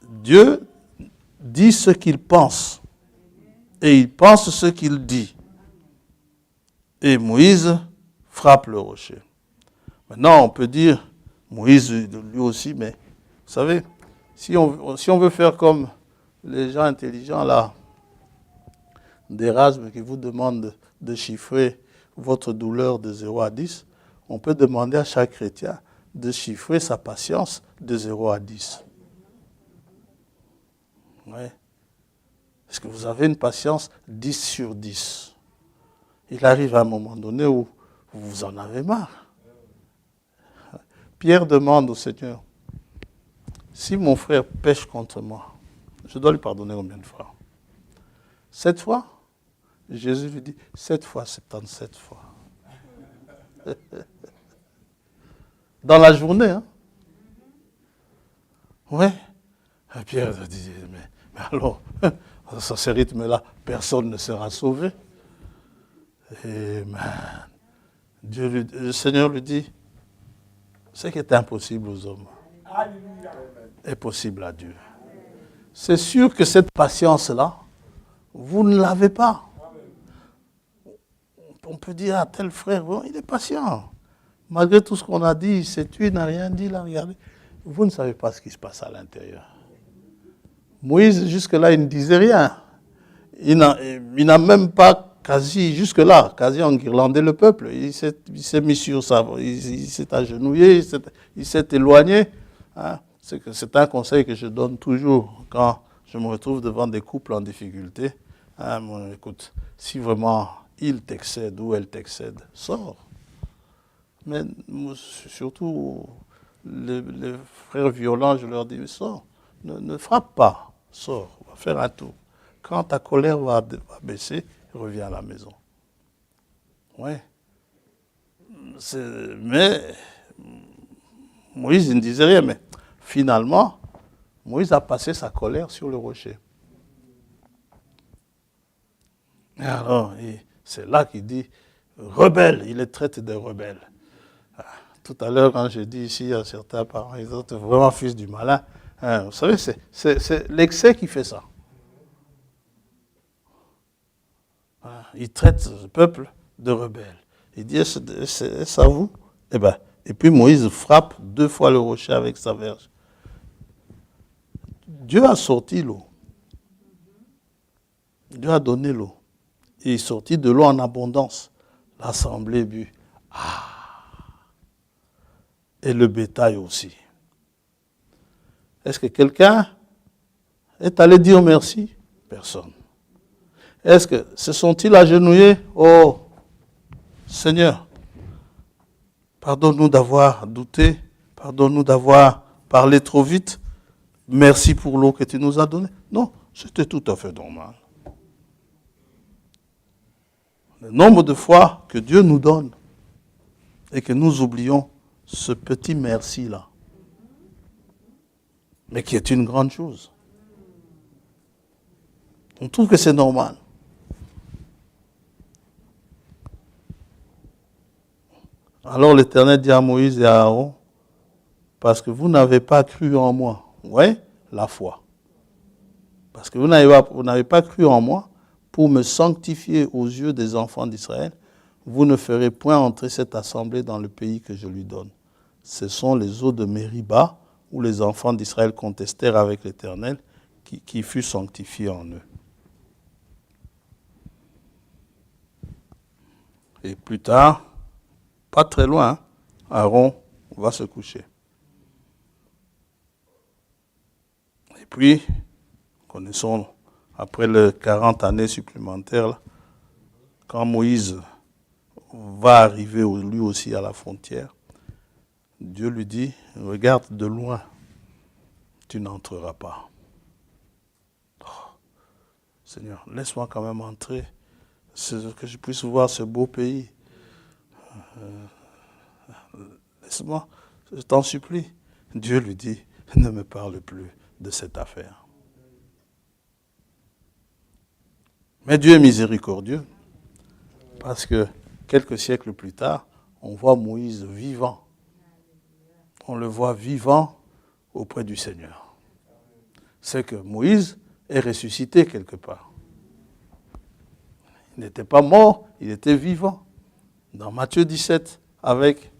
[SPEAKER 1] Dieu dit ce qu'il pense. Et il pense ce qu'il dit. Et Moïse frappe le rocher. Maintenant, on peut dire, Moïse lui aussi, mais vous savez, si on veut faire comme les gens intelligents là, d'Erasme qui vous demandent de chiffrer votre douleur de 0 à 10, on peut demander à chaque chrétien de chiffrer sa patience de 0 à 10. Ouais. Est-ce que vous avez une patience 10 sur 10? Il arrive à un moment donné où vous en avez marre. Pierre demande au Seigneur, si mon frère pêche contre moi, je dois lui pardonner combien de fois? 7 fois? Jésus lui dit, 7 fois, 77 fois. Dans la journée, hein? Oui. Et Pierre dit, mais alors, à ce rythme-là, personne ne sera sauvé. Et le Seigneur lui dit, ce qui est impossible aux hommes est possible à Dieu. C'est sûr que cette patience-là, vous ne l'avez pas. On peut dire à tel frère, bon, il est patient. Malgré tout ce qu'on a dit, il s'est tué, il n'a rien dit, il a regardé. Vous ne savez pas ce qui se passe à l'intérieur. Moïse, jusque-là, il ne disait rien. Il n'a même pas jusque-là, quasi enguirlandé le peuple. Il s'est mis sur ça, il s'est agenouillé, il s'est éloigné. Hein. C'est un conseil que je donne toujours quand je me retrouve devant des couples en difficulté. Hein, écoute, si vraiment il t'excède ou elle t'excède, sors. Mais surtout, les frères violents, je leur dis, mais sors, ne frappe pas, sors, on va faire un tour. Quand ta colère va baisser, reviens à la maison. Ouais. Mais Moïse il ne disait rien, mais finalement, Moïse a passé sa colère sur le rocher. Et alors, c'est là qu'il dit, rebelle, il les traite de rebelles. Tout à l'heure, quand je dis ici à certains parents, ils sont vraiment fils du malin. Hein, vous savez, c'est l'excès qui fait ça. Il traite le peuple de rebelle. Il dit, est-ce à vous? Et puis Moïse frappe 2 fois le rocher avec sa verge. Dieu a sorti l'eau. Dieu a donné l'eau. Il est sorti de l'eau en abondance. L'assemblée but. Et le bétail aussi. Est-ce que quelqu'un est allé dire merci? Personne. Est-ce que se sont-ils agenouillés? Oh, Seigneur, pardonne-nous d'avoir douté, pardonne-nous d'avoir parlé trop vite. Merci pour l'eau que tu nous as donnée. Non, c'était tout à fait normal. Le nombre de fois que Dieu nous donne et que nous oublions ce petit merci-là, mais qui est une grande chose. On trouve que c'est normal. Alors l'Éternel dit à Moïse et à Aaron, parce que vous n'avez pas cru en moi. Oui, la foi. Parce que vous n'avez pas cru en moi pour me sanctifier aux yeux des enfants d'Israël, vous ne ferez point entrer cette assemblée dans le pays que je lui donne. Ce sont les eaux de Mériba où les enfants d'Israël contestèrent avec l'Éternel qui fut sanctifié en eux. Et plus tard, pas très loin, Aaron va se coucher. Et puis, connaissons, après les 40 années supplémentaires, là, quand Moïse va arriver lui aussi à la frontière, Dieu lui dit, regarde de loin, tu n'entreras pas. Oh, Seigneur, laisse-moi quand même entrer que je puisse voir ce beau pays. Laisse-moi, je t'en supplie. Dieu lui dit, ne me parle plus de cette affaire. Mais Dieu est miséricordieux, parce que quelques siècles plus tard, on voit Moïse vivant. On le voit vivant auprès du Seigneur. C'est que Moïse est ressuscité quelque part. Il n'était pas mort, il était vivant. Dans Matthieu 17, avec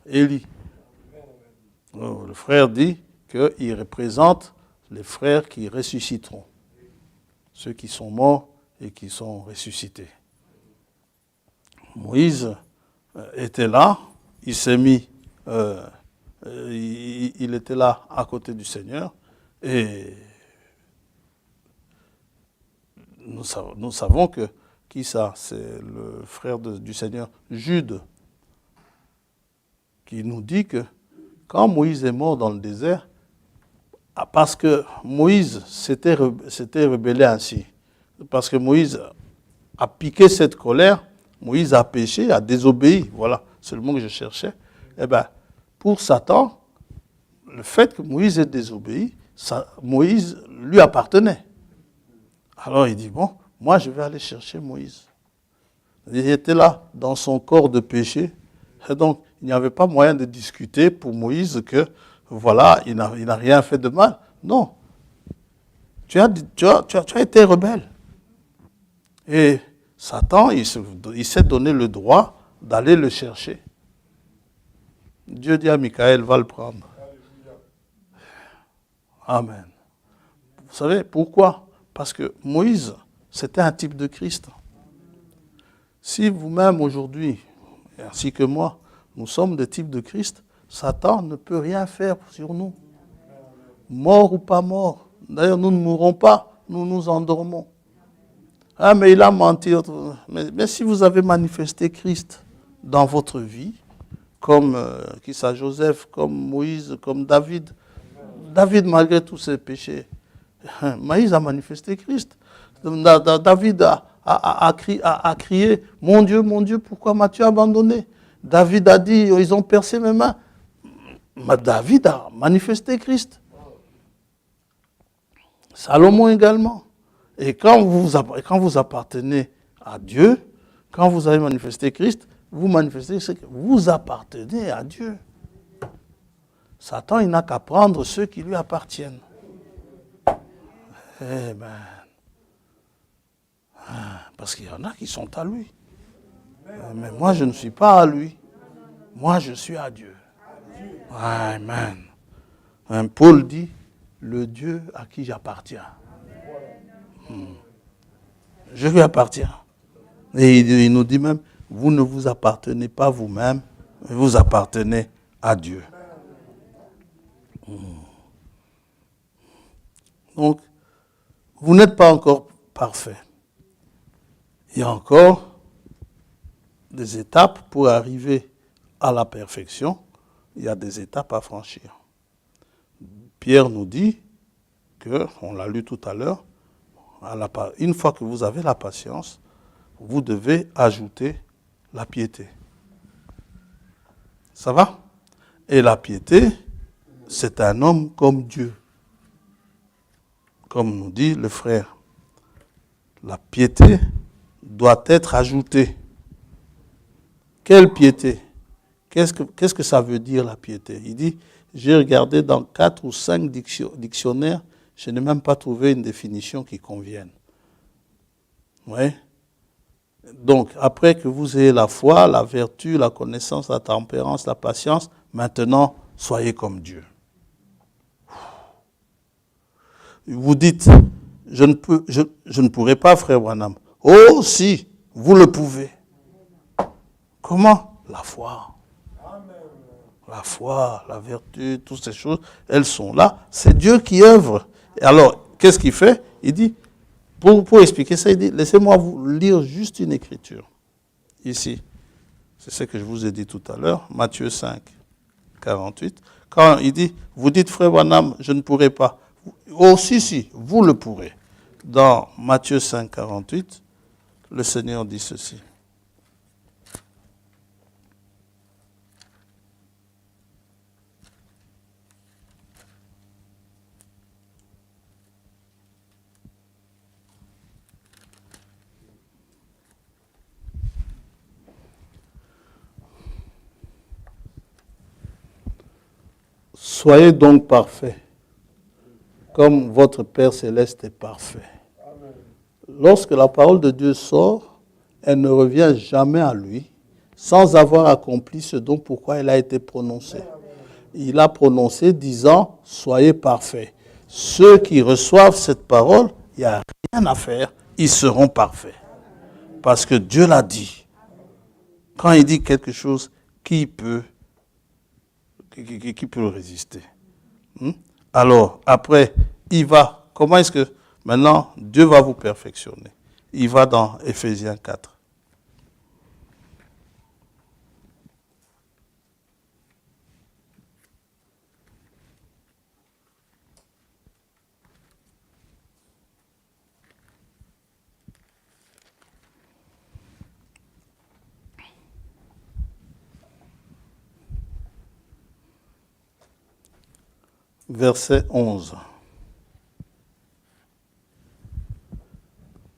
[SPEAKER 1] Élie. Le frère dit qu'il représente les frères qui ressusciteront. Ceux qui sont morts et qui sont ressuscités. Moïse était là, il s'est mis, il était là à côté du Seigneur, et nous savons que, qui ça? C'est le frère du Seigneur, Jude, qui nous dit que quand Moïse est mort dans le désert, parce que Moïse s'était rebellé ainsi, parce que Moïse a piqué cette colère, Moïse a péché, a désobéi, voilà, c'est le mot que je cherchais. Eh bien, pour Satan, le fait que Moïse ait désobéi, Moïse lui appartenait. Alors il dit, bon, moi je vais aller chercher Moïse. Il était là, dans son corps de péché, et donc il n'y avait pas moyen de discuter pour Moïse que, voilà, il n'a rien fait de mal. Non, tu as été rebelle. Et Satan, il s'est donné le droit d'aller le chercher. Dieu dit à Michaël, va le prendre. Amen. Vous savez pourquoi? Parce que Moïse, c'était un type de Christ. Si vous-même aujourd'hui, ainsi que moi, nous sommes des types de Christ, Satan ne peut rien faire sur nous. Mort ou pas mort. D'ailleurs, nous ne mourrons pas, nous nous endormons. Ah, mais il a menti. Mais si vous avez manifesté Christ dans votre vie, comme Joseph, comme Moïse, comme David, malgré tous ses péchés, Moïse a manifesté Christ. David a crié, mon Dieu, pourquoi m'as-tu abandonné? David a dit, ils ont percé mes mains. David a manifesté Christ. Salomon également. Et quand vous appartenez à Dieu, quand vous avez manifesté Christ, vous manifestez ce que vous appartenez à Dieu. Satan, il n'a qu'à prendre ceux qui lui appartiennent. Eh bien, parce qu'il y en a qui sont à lui. Mais moi, je ne suis pas à lui. Moi, je suis à Dieu. Amen. Paul dit, le Dieu à qui j'appartiens. Je lui appartiens. Et il nous dit même, vous ne vous appartenez pas vous-même, vous appartenez à Dieu. Donc, vous n'êtes pas encore parfait. Il y a encore des étapes pour arriver à la perfection. Il y a des étapes à franchir. Pierre nous dit que, on l'a lu tout à l'heure, une fois que vous avez la patience, vous devez ajouter la piété. Ça va? Et la piété, c'est un homme comme Dieu. Comme nous dit le frère. La piété doit être ajoutée. Quelle piété? Qu'est-ce que ça veut dire la piété? Il dit, j'ai regardé dans 4 ou 5 dictionnaires, je n'ai même pas trouvé une définition qui convienne. Oui. Donc, après que vous ayez la foi, la vertu, la connaissance, la tempérance, la patience, maintenant, soyez comme Dieu. Vous dites, je ne pourrai pas, frère Branham. Oh, si, vous le pouvez. Comment? La foi. La foi, la vertu, toutes ces choses, elles sont là. C'est Dieu qui œuvre. Et alors, qu'est-ce qu'il fait? Il dit, pour expliquer ça, il dit, laissez-moi vous lire juste une écriture. Ici, c'est ce que je vous ai dit tout à l'heure, Matthieu 5, 48. Quand il dit, vous dites, frère Branham, je ne pourrai pas. Oh, si, vous le pourrez. Dans Matthieu 5, 48, le Seigneur dit ceci. Soyez donc parfaits, comme votre Père céleste est parfait. Amen. Lorsque la parole de Dieu sort, elle ne revient jamais à lui sans avoir accompli ce dont pourquoi elle a été prononcée. Il a prononcé disant, soyez parfaits. Ceux qui reçoivent cette parole, il n'y a rien à faire, ils seront parfaits. Parce que Dieu l'a dit. Quand il dit quelque chose, qui peut le résister? Alors, après, il va. Comment est-ce que maintenant Dieu va vous perfectionner? Il va dans Éphésiens 4. Verset 11.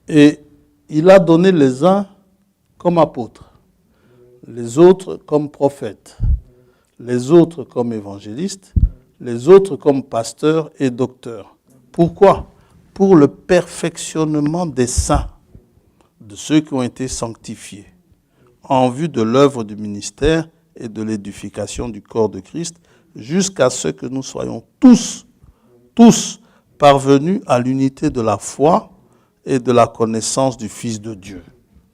[SPEAKER 1] Et il a donné les uns comme apôtres, les autres comme prophètes, les autres comme évangélistes, les autres comme pasteurs et docteurs. Pourquoi? Pour le perfectionnement des saints, de ceux qui ont été sanctifiés, en vue de l'œuvre du ministère et de l'édification du corps de Christ, jusqu'à ce que nous soyons tous parvenus à l'unité de la foi et de la connaissance du Fils de Dieu.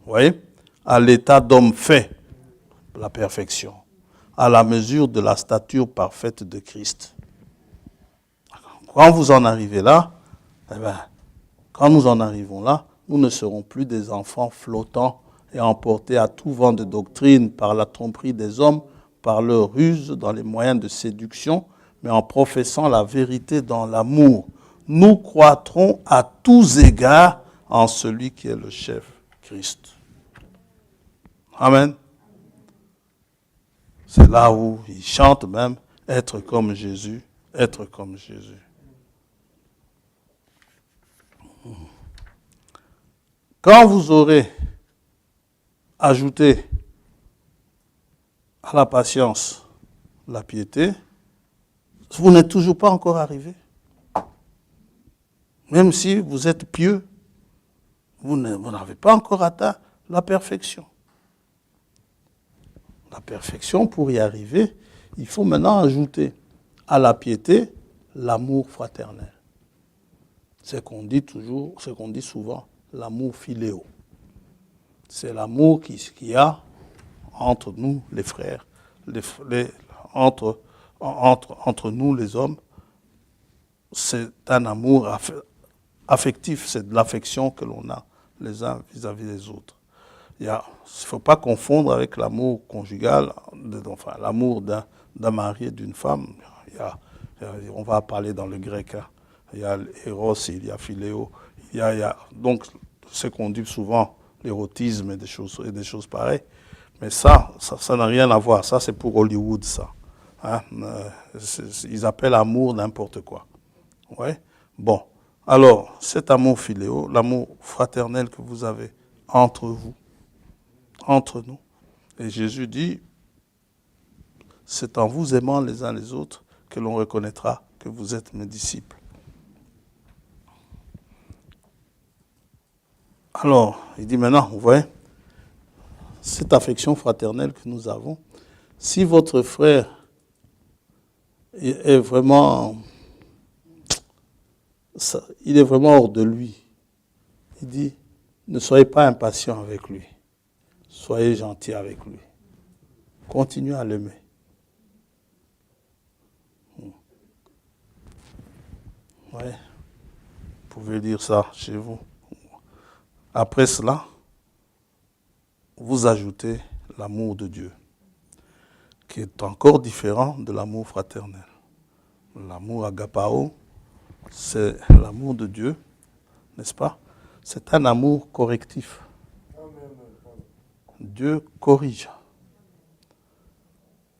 [SPEAKER 1] Vous voyez? À l'état d'homme fait, la perfection, à la mesure de la stature parfaite de Christ. Quand vous en arrivez là, quand nous en arrivons là, nous ne serons plus des enfants flottants et emportés à tout vent de doctrine par la tromperie des hommes, par leur ruse dans les moyens de séduction, mais en professant la vérité dans l'amour. Nous croîtrons à tous égards en celui qui est le chef, Christ. Amen. C'est là où il chante même, être comme Jésus, être comme Jésus. Quand vous aurez ajouté à la patience la piété, vous n'êtes toujours pas encore arrivé. Même si vous êtes pieux, vous n'avez pas encore atteint la perfection. La perfection, pour y arriver, il faut maintenant ajouter à la piété l'amour fraternel. C'est qu'on dit toujours, c'est qu'on dit souvent, l'amour philéo. C'est l'amour qu'il y a entre nous, les frères, entre nous, les hommes. C'est un amour affectif, c'est de l'affection que l'on a les uns vis-à-vis des autres. Il ne faut pas confondre avec l'amour conjugal, enfin l'amour d'un mari et d'une femme. On va parler dans le grec. Hein. Il y a l'éros, il y a philéo. Donc, ce qu'on dit souvent, l'érotisme et des choses pareilles. Mais ça n'a rien à voir. Ça, c'est pour Hollywood, ça. Hein? Ils appellent amour n'importe quoi. Ouais. Bon. Alors, cet amour philéo, l'amour fraternel que vous avez entre vous, entre nous. Et Jésus dit, c'est en vous aimant les uns les autres que l'on reconnaîtra que vous êtes mes disciples. Alors, il dit maintenant, vous voyez, cette affection fraternelle que nous avons, si votre frère est vraiment, il est vraiment hors de lui, il dit, ne soyez pas impatient avec lui, soyez gentil avec lui, continuez à l'aimer. Ouais, vous pouvez dire ça chez vous. Après cela, vous ajoutez l'amour de Dieu, qui est encore différent de l'amour fraternel. L'amour agapao, c'est l'amour de Dieu, n'est-ce pas? C'est un amour correctif. Dieu corrige.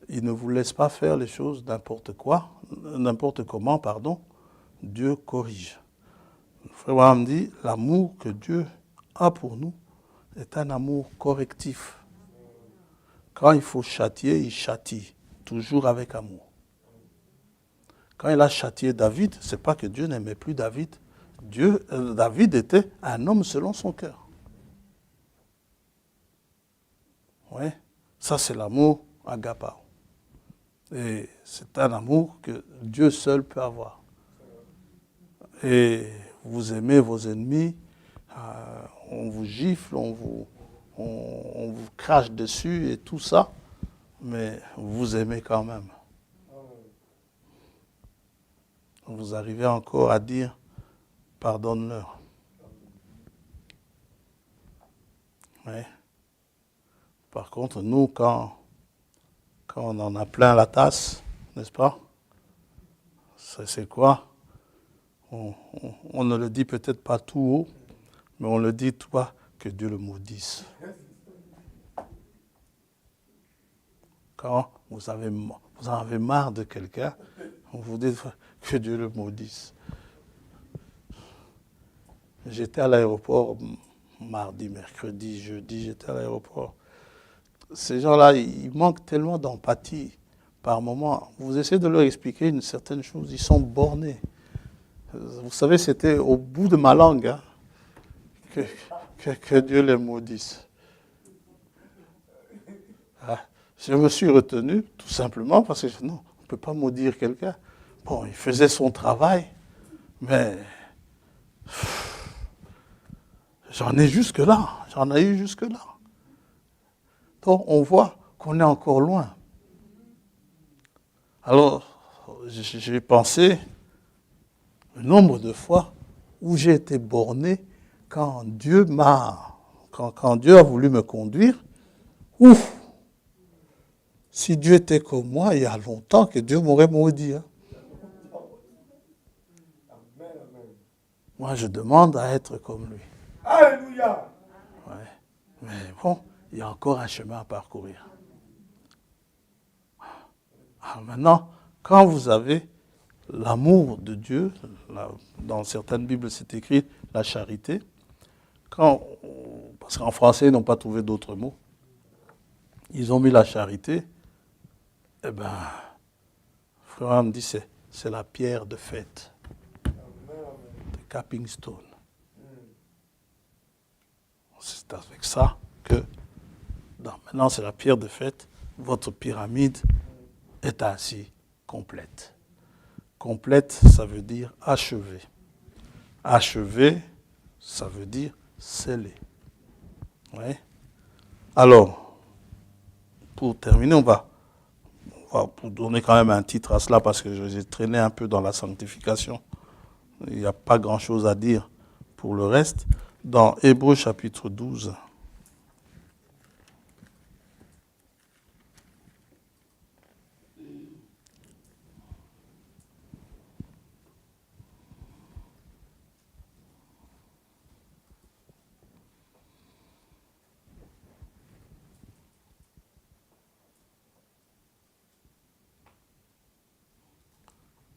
[SPEAKER 1] Il ne vous laisse pas faire les choses n'importe comment, pardon. Dieu corrige. Le frère Branham dit, l'amour que Dieu a pour nous est un amour correctif. Quand il faut châtier, il châtie, toujours avec amour. Quand il a châtié David, ce n'est pas que Dieu n'aimait plus David. David était un homme selon son cœur. Oui, ça c'est l'amour agapao. Et c'est un amour que Dieu seul peut avoir. Et vous aimez vos ennemis, on vous gifle, on vous crache dessus et tout ça, mais vous aimez quand même. Vous arrivez encore à dire, pardonne-leur. Oui. Par contre, nous, quand on en a plein la tasse, n'est-ce pas? C'est quoi? On ne le dit peut-être pas tout haut, mais on le dit tout bas, que Dieu le maudisse. Quand vous en avez marre de quelqu'un, on vous dit que Dieu le maudisse. J'étais à l'aéroport mardi, mercredi, jeudi, j'étais à l'aéroport. Ces gens-là, ils manquent tellement d'empathie par moment. Vous essayez de leur expliquer une certaine chose, ils sont bornés. Vous savez, c'était au bout de ma langue hein, que Dieu les maudisse. Je me suis retenu tout simplement parce que non, on ne peut pas maudire quelqu'un. Bon, il faisait son travail, mais j'en ai eu jusque-là. Donc, on voit qu'on est encore loin. Alors, j'ai pensé le nombre de fois où j'ai été borné quand Dieu a voulu me conduire. Ouf! Si Dieu était comme moi, il y a longtemps que Dieu m'aurait maudit. Hein. Moi, je demande à être comme lui.
[SPEAKER 2] Alléluia!
[SPEAKER 1] Ouais. Mais bon, il y a encore un chemin à parcourir. Alors maintenant, quand vous avez l'amour de Dieu, dans certaines Bibles c'est écrit la charité, parce qu'en français ils n'ont pas trouvé d'autres mots, ils ont mis la charité, eh bien, frère me dit c'est la pierre de fête, the capping stone. C'est avec ça que, maintenant c'est la pierre de fête, votre pyramide est ainsi complète. Complète, ça veut dire achevé. Achevé, ça veut dire scellé. Ouais. Alors, pour terminer, on va pour donner quand même un titre à cela, parce que j'ai traîné un peu dans la sanctification. Il n'y a pas grand-chose à dire pour le reste. Dans Hébreux chapitre 12,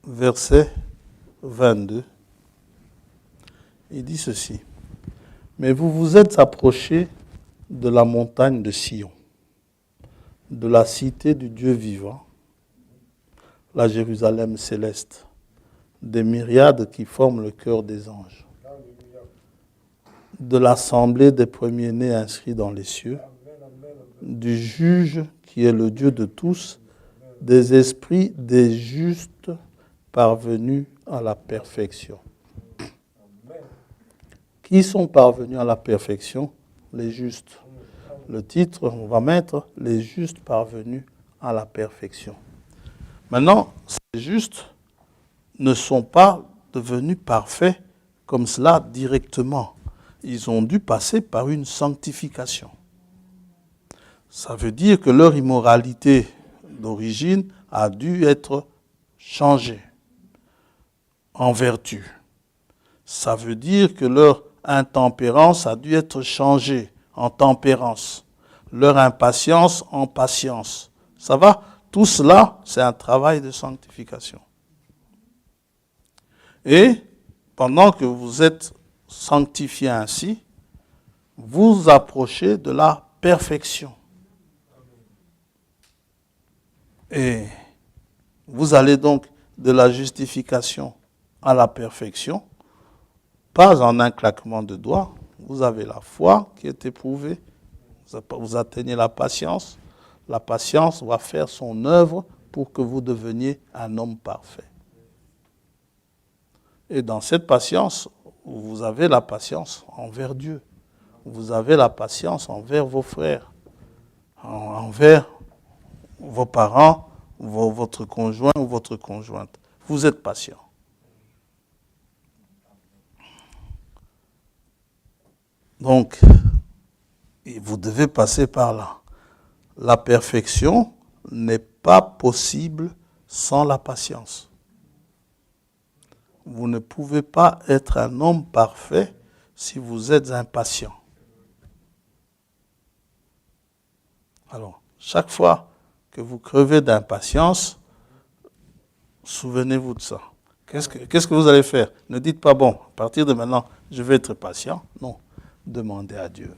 [SPEAKER 1] verset 22, il dit ceci. Mais vous vous êtes approchés de la montagne de Sion, de la cité du Dieu vivant, la Jérusalem céleste, des myriades qui forment le cœur des anges, de l'assemblée des premiers-nés inscrits dans les cieux, du juge qui est le Dieu de tous, des esprits des justes parvenus à la perfection. Qui sont parvenus à la perfection? Les justes. Le titre, on va mettre « Les justes parvenus à la perfection ». Maintenant, ces justes ne sont pas devenus parfaits comme cela directement. Ils ont dû passer par une sanctification. Ça veut dire que leur immoralité d'origine a dû être changée en vertu. Ça veut dire que leur intempérance a dû être changée en tempérance. leur impatience en patience. Ça va? Tout cela, c'est un travail de sanctification. Et pendant que vous êtes sanctifiés ainsi, vous approchez de la perfection. Et vous allez donc de la justification à la perfection, pas en un claquement de doigts. Vous avez la foi qui est éprouvée, vous atteignez la patience. La patience va faire son œuvre pour que vous deveniez un homme parfait. Et dans cette patience, vous avez la patience envers Dieu. Vous avez la patience envers vos frères, envers vos parents, votre conjoint ou votre conjointe. Vous êtes patient. Donc, vous devez passer par là. La perfection n'est pas possible sans la patience. Vous ne pouvez pas être un homme parfait si vous êtes impatient. Alors, chaque fois que vous crevez d'impatience, souvenez-vous de ça. Qu'est-ce que vous allez faire? Ne dites pas, bon, à partir de maintenant, je vais être patient. Non, demandez à Dieu.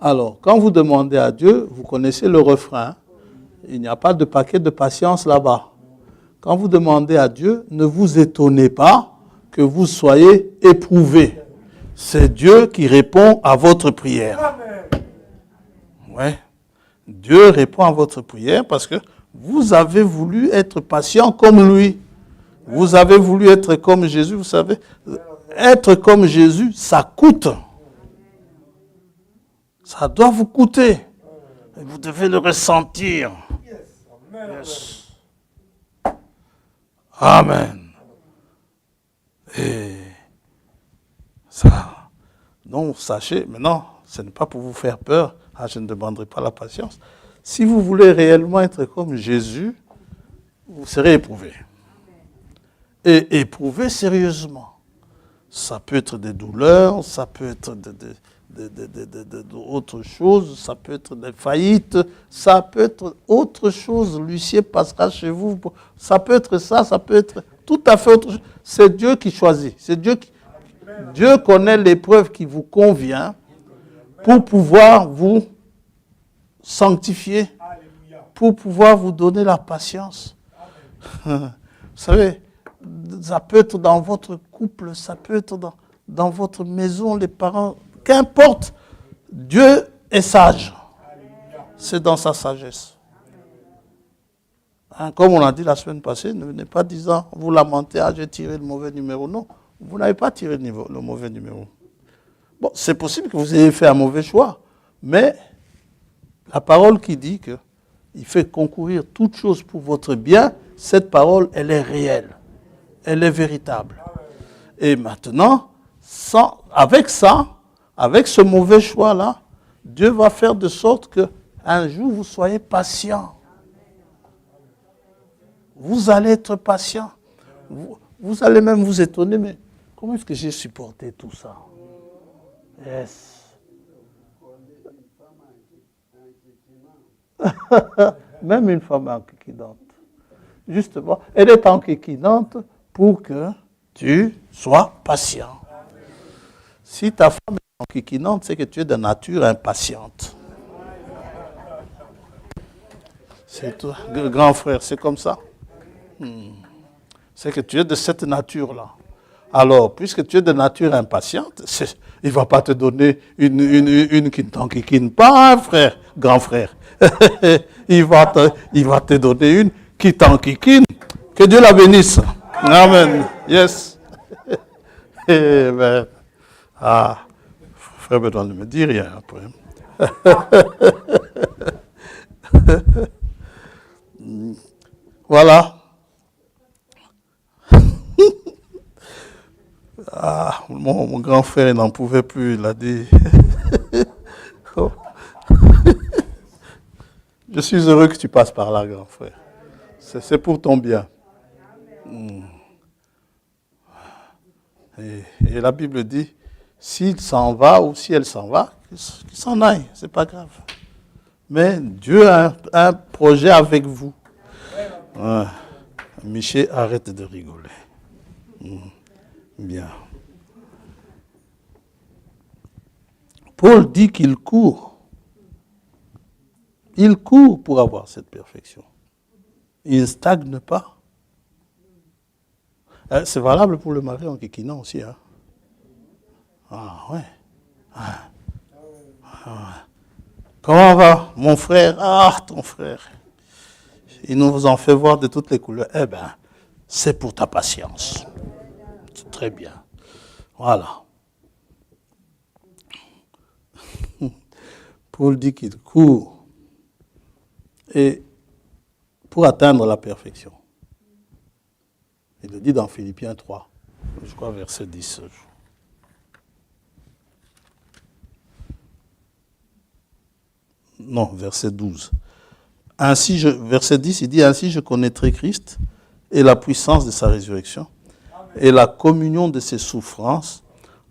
[SPEAKER 1] Alors, quand vous demandez à Dieu, vous connaissez le refrain. Il n'y a pas de paquet de patience là-bas. Quand vous demandez à Dieu, ne vous étonnez pas que vous soyez éprouvés. C'est Dieu qui répond à votre prière. Ouais. Dieu répond à votre prière parce que vous avez voulu être patient comme lui. Vous avez voulu être comme Jésus. Vous savez, être comme Jésus, ça coûte. Ça doit vous coûter. Vous devez le ressentir. Yes. Amen. Et ça. Donc, sachez, maintenant, ce n'est pas pour vous faire peur. Ah, je ne demanderai pas la patience. Si vous voulez réellement être comme Jésus, vous serez éprouvé. Et éprouvé sérieusement. Ça peut être des douleurs, ça peut être d'autres choses, ça peut être des faillites, ça peut être autre chose. L'huissier passera chez vous. Ça peut être ça, ça peut être tout à fait autre chose. C'est Dieu qui choisit. C'est Dieu connaît l'épreuve qui vous convient pour pouvoir vous sanctifier, pour pouvoir vous donner la patience. Vous savez, ça peut être dans votre couple, ça peut être dans votre maison, les parents, qu'importe. Dieu est sage. C'est dans sa sagesse. Hein, comme on a dit la semaine passée, ne venez pas disant, vous lamentez, ah j'ai tiré le mauvais numéro. Non, vous n'avez pas tiré le mauvais numéro. Bon, c'est possible que vous ayez fait un mauvais choix, mais la parole qui dit qu'il fait concourir toute chose pour votre bien, cette parole, elle est réelle. Elle est véritable. Et maintenant, avec ce mauvais choix-là, Dieu va faire de sorte qu'un jour, vous soyez patient. Vous allez être patient. Vous allez même vous étonner, mais comment est-ce que j'ai supporté tout ça? Yes. Même une femme enquiquinante. Justement, elle est enquiquinante pour que tu sois patient. Si ta femme est enquiquinante, c'est que tu es de nature impatiente. C'est toi, grand frère, c'est comme ça. C'est que tu es de cette nature-là. Alors, puisque tu es de nature impatiente, il ne va pas te donner une qui ne t'enquiquine pas, frère, grand frère. il va te donner une qui t'enquiquine. Que Dieu la bénisse. Amen. Yes. Amen. Ah, frère Benoît ne me dit rien après. Voilà. Ah, mon grand frère n'en pouvait plus, il a dit. Oh. Je suis heureux que tu passes par là, grand frère. C'est pour ton bien. Et la Bible dit S'il s'en va ou si elle s'en va, qu'il s'en aille, c'est pas grave. Mais Dieu a un projet avec vous. Ouais. Michel, arrête de rigoler. Bien. Paul dit qu'il court. Il court pour avoir cette perfection. Il ne stagne pas. C'est valable pour le mari en kikinant aussi. Hein? Ah ouais. Ah. Ah. Comment va mon frère? Ah, ton frère. Il nous en fait voir de toutes les couleurs. Eh bien, c'est pour ta patience. C'est très bien. Voilà. Paul dit qu'il court et pour atteindre la perfection. Il le dit dans Philippiens 3, je crois verset 10. Non, verset 12. Ainsi, verset 10, il dit « Ainsi je connaîtrai Christ et la puissance de sa résurrection et la communion de ses souffrances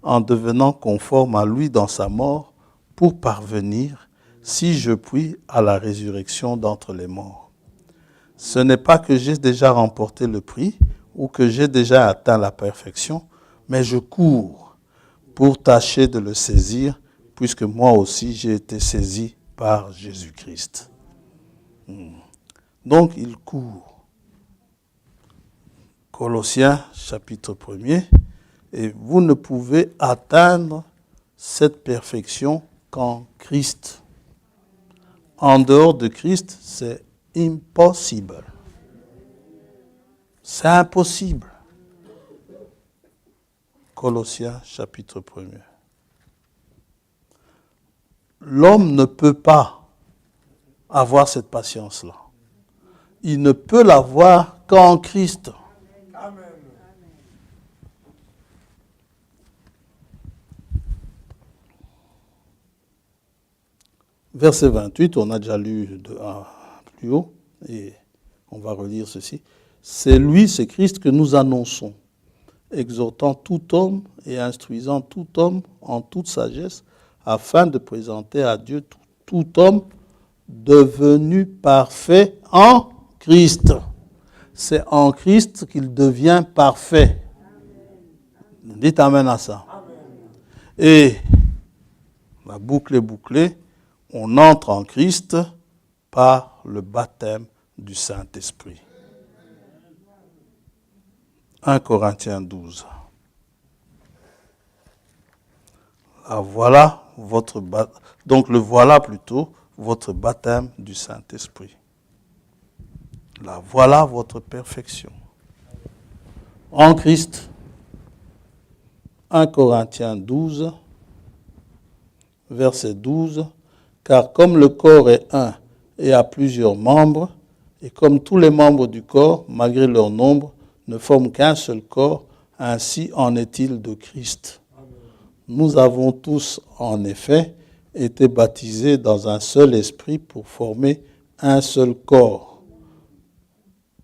[SPEAKER 1] en devenant conforme à lui dans sa mort pour parvenir, si je puis, à la résurrection d'entre les morts. Ce n'est pas que j'ai déjà remporté le prix ou que j'ai déjà atteint la perfection, mais je cours pour tâcher de le saisir, puisque moi aussi j'ai été saisi par Jésus-Christ. » Donc il court. Colossiens chapitre 1er, et vous ne pouvez atteindre cette perfection qu'en Christ. En dehors de Christ, c'est impossible. C'est impossible. Colossiens chapitre 1er. L'homme ne peut pas avoir cette patience-là. Il ne peut l'avoir qu'en Christ. Amen. Verset 28, on a déjà lu plus haut, et on va relire ceci. C'est lui, c'est Christ que nous annonçons, exhortant tout homme et instruisant tout homme en toute sagesse, afin de présenter à Dieu tout homme devenu parfait en Christ. C'est en Christ qu'il devient parfait. Dites amen à ça. Et la boucle est bouclée. On entre en Christ par le baptême du Saint-Esprit. 1 Corinthiens 12. Voilà votre donc le voilà plutôt votre baptême du Saint-Esprit. Là, voilà votre perfection. En Christ. 1 Corinthiens 12, verset 12. Car comme le corps est un et a plusieurs membres, et comme tous les membres du corps, malgré leur nombre, ne forment qu'un seul corps, ainsi en est-il de Christ. Nous avons tous, en effet, été baptisés dans un seul esprit pour former un seul corps.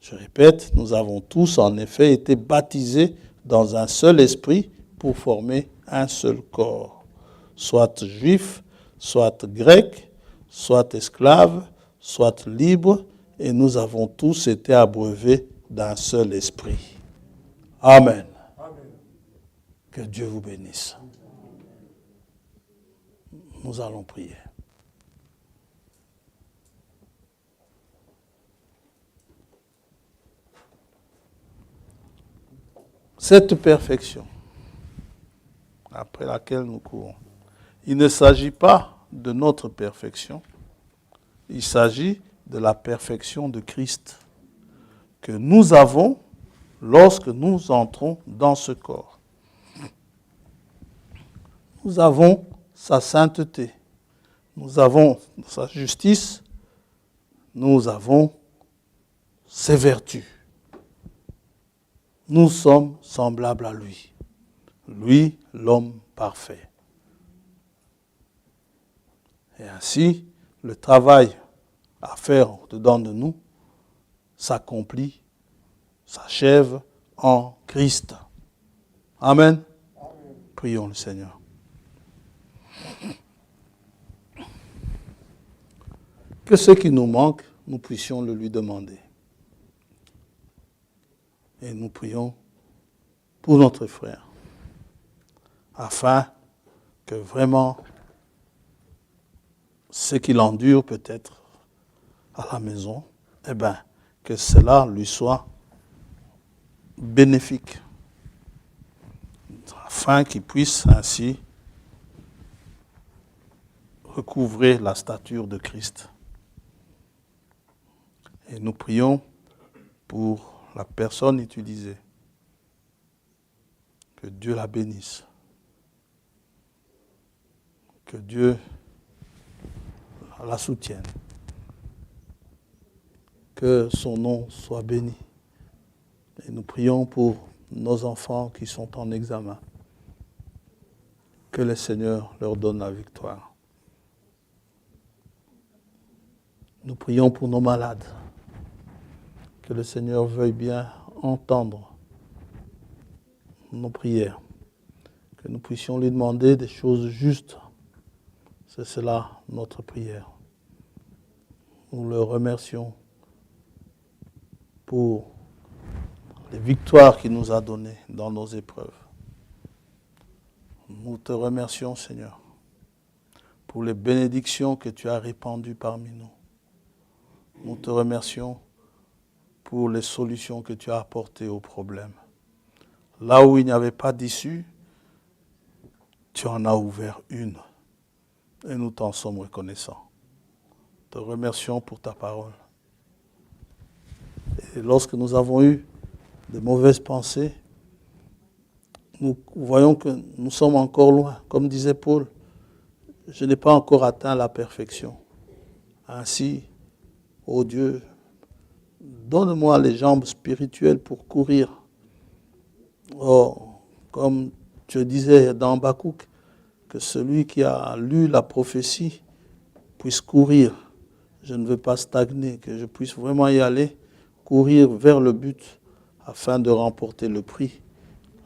[SPEAKER 1] Je répète, nous avons tous, en effet, été baptisés dans un seul esprit pour former un seul corps. Soit juif, soit grec, soit esclave, soit libre, et nous avons tous été abreuvés d'un seul esprit. Amen. Amen. Que Dieu vous bénisse. Nous allons prier. Cette perfection après laquelle nous courons, il ne s'agit pas de notre perfection, il s'agit de la perfection de Christ que nous avons lorsque nous entrons dans ce corps. Nous avons sa sainteté, nous avons sa justice, nous avons ses vertus. Nous sommes semblables à lui. Lui, l'homme parfait. Et ainsi, le travail à faire au-dedans de nous s'accomplit, s'achève en Christ. Amen. Prions le Seigneur. Que ce qui nous manque, nous puissions le lui demander. Et nous prions pour notre frère, afin que vraiment ce qu'il endure peut-être à la maison, que cela lui soit bénéfique, afin qu'il puisse ainsi recouvrer la stature de Christ. Et nous prions pour la personne utilisée. Que Dieu la bénisse. Que Dieu la soutienne. Que son nom soit béni. Et nous prions pour nos enfants qui sont en examen. Que le Seigneur leur donne la victoire. Nous prions pour nos malades. Que le Seigneur veuille bien entendre nos prières. Que nous puissions lui demander des choses justes. C'est cela notre prière. Nous le remercions pour les victoires qu'il nous a données dans nos épreuves. Nous te remercions, Seigneur, pour les bénédictions que tu as répandues parmi nous. Nous te remercions pour les solutions que tu as apportées aux problèmes. Là où il n'y avait pas d'issue, tu en as ouvert une. Et nous t'en sommes reconnaissants. Te remercions pour ta parole. Et lorsque nous avons eu de mauvaises pensées, nous voyons que nous sommes encore loin. Comme disait Paul, je n'ai pas encore atteint la perfection. Ainsi, ô Dieu, donne-moi les jambes spirituelles pour courir. Oh, comme tu disais dans Habakkuk, que celui qui a lu la prophétie puisse courir. Je ne veux pas stagner, que je puisse vraiment y aller, courir vers le but afin de remporter le prix,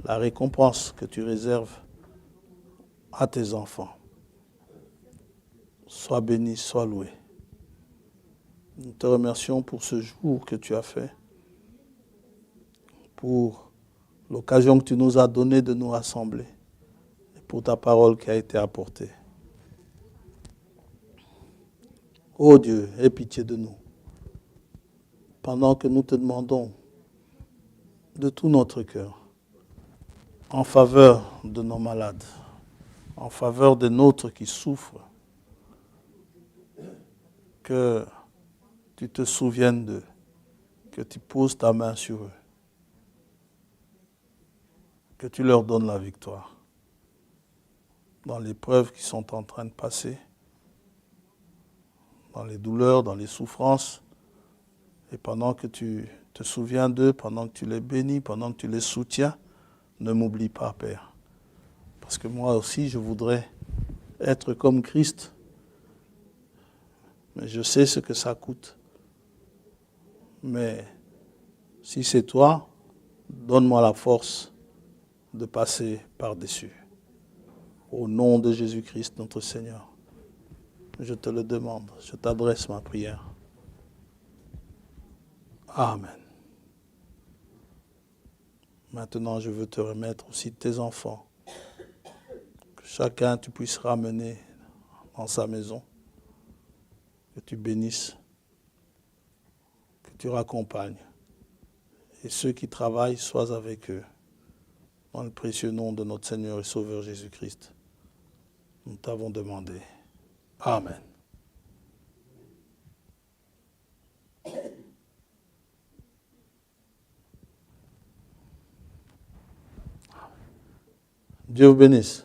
[SPEAKER 1] la récompense que tu réserves à tes enfants. Sois béni, sois loué. Nous te remercions pour ce jour que tu as fait, pour l'occasion que tu nous as donnée de nous rassembler et pour ta parole qui a été apportée. Ô Dieu, aie pitié de nous. Pendant que nous te demandons de tout notre cœur, en faveur de nos malades, en faveur des nôtres qui souffrent, que tu te souviennes d'eux, que tu poses ta main sur eux, que tu leur donnes la victoire dans les épreuves qui sont en train de passer, dans les douleurs, dans les souffrances, et pendant que tu te souviens d'eux, pendant que tu les bénis, pendant que tu les soutiens, ne m'oublie pas, Père. Parce que moi aussi, je voudrais être comme Christ, mais je sais ce que ça coûte. Mais si c'est toi, donne-moi la force de passer par-dessus. Au nom de Jésus-Christ, notre Seigneur, je te le demande, je t'adresse ma prière. Amen. Maintenant, je veux te remettre aussi tes enfants. Que chacun tu puisses ramener dans sa maison. Que tu bénisses. Que tu raccompagnes. Et ceux qui travaillent, sois avec eux. Dans le précieux nom de notre Seigneur et Sauveur Jésus-Christ. Nous t'avons demandé. Amen. Dieu vous bénisse.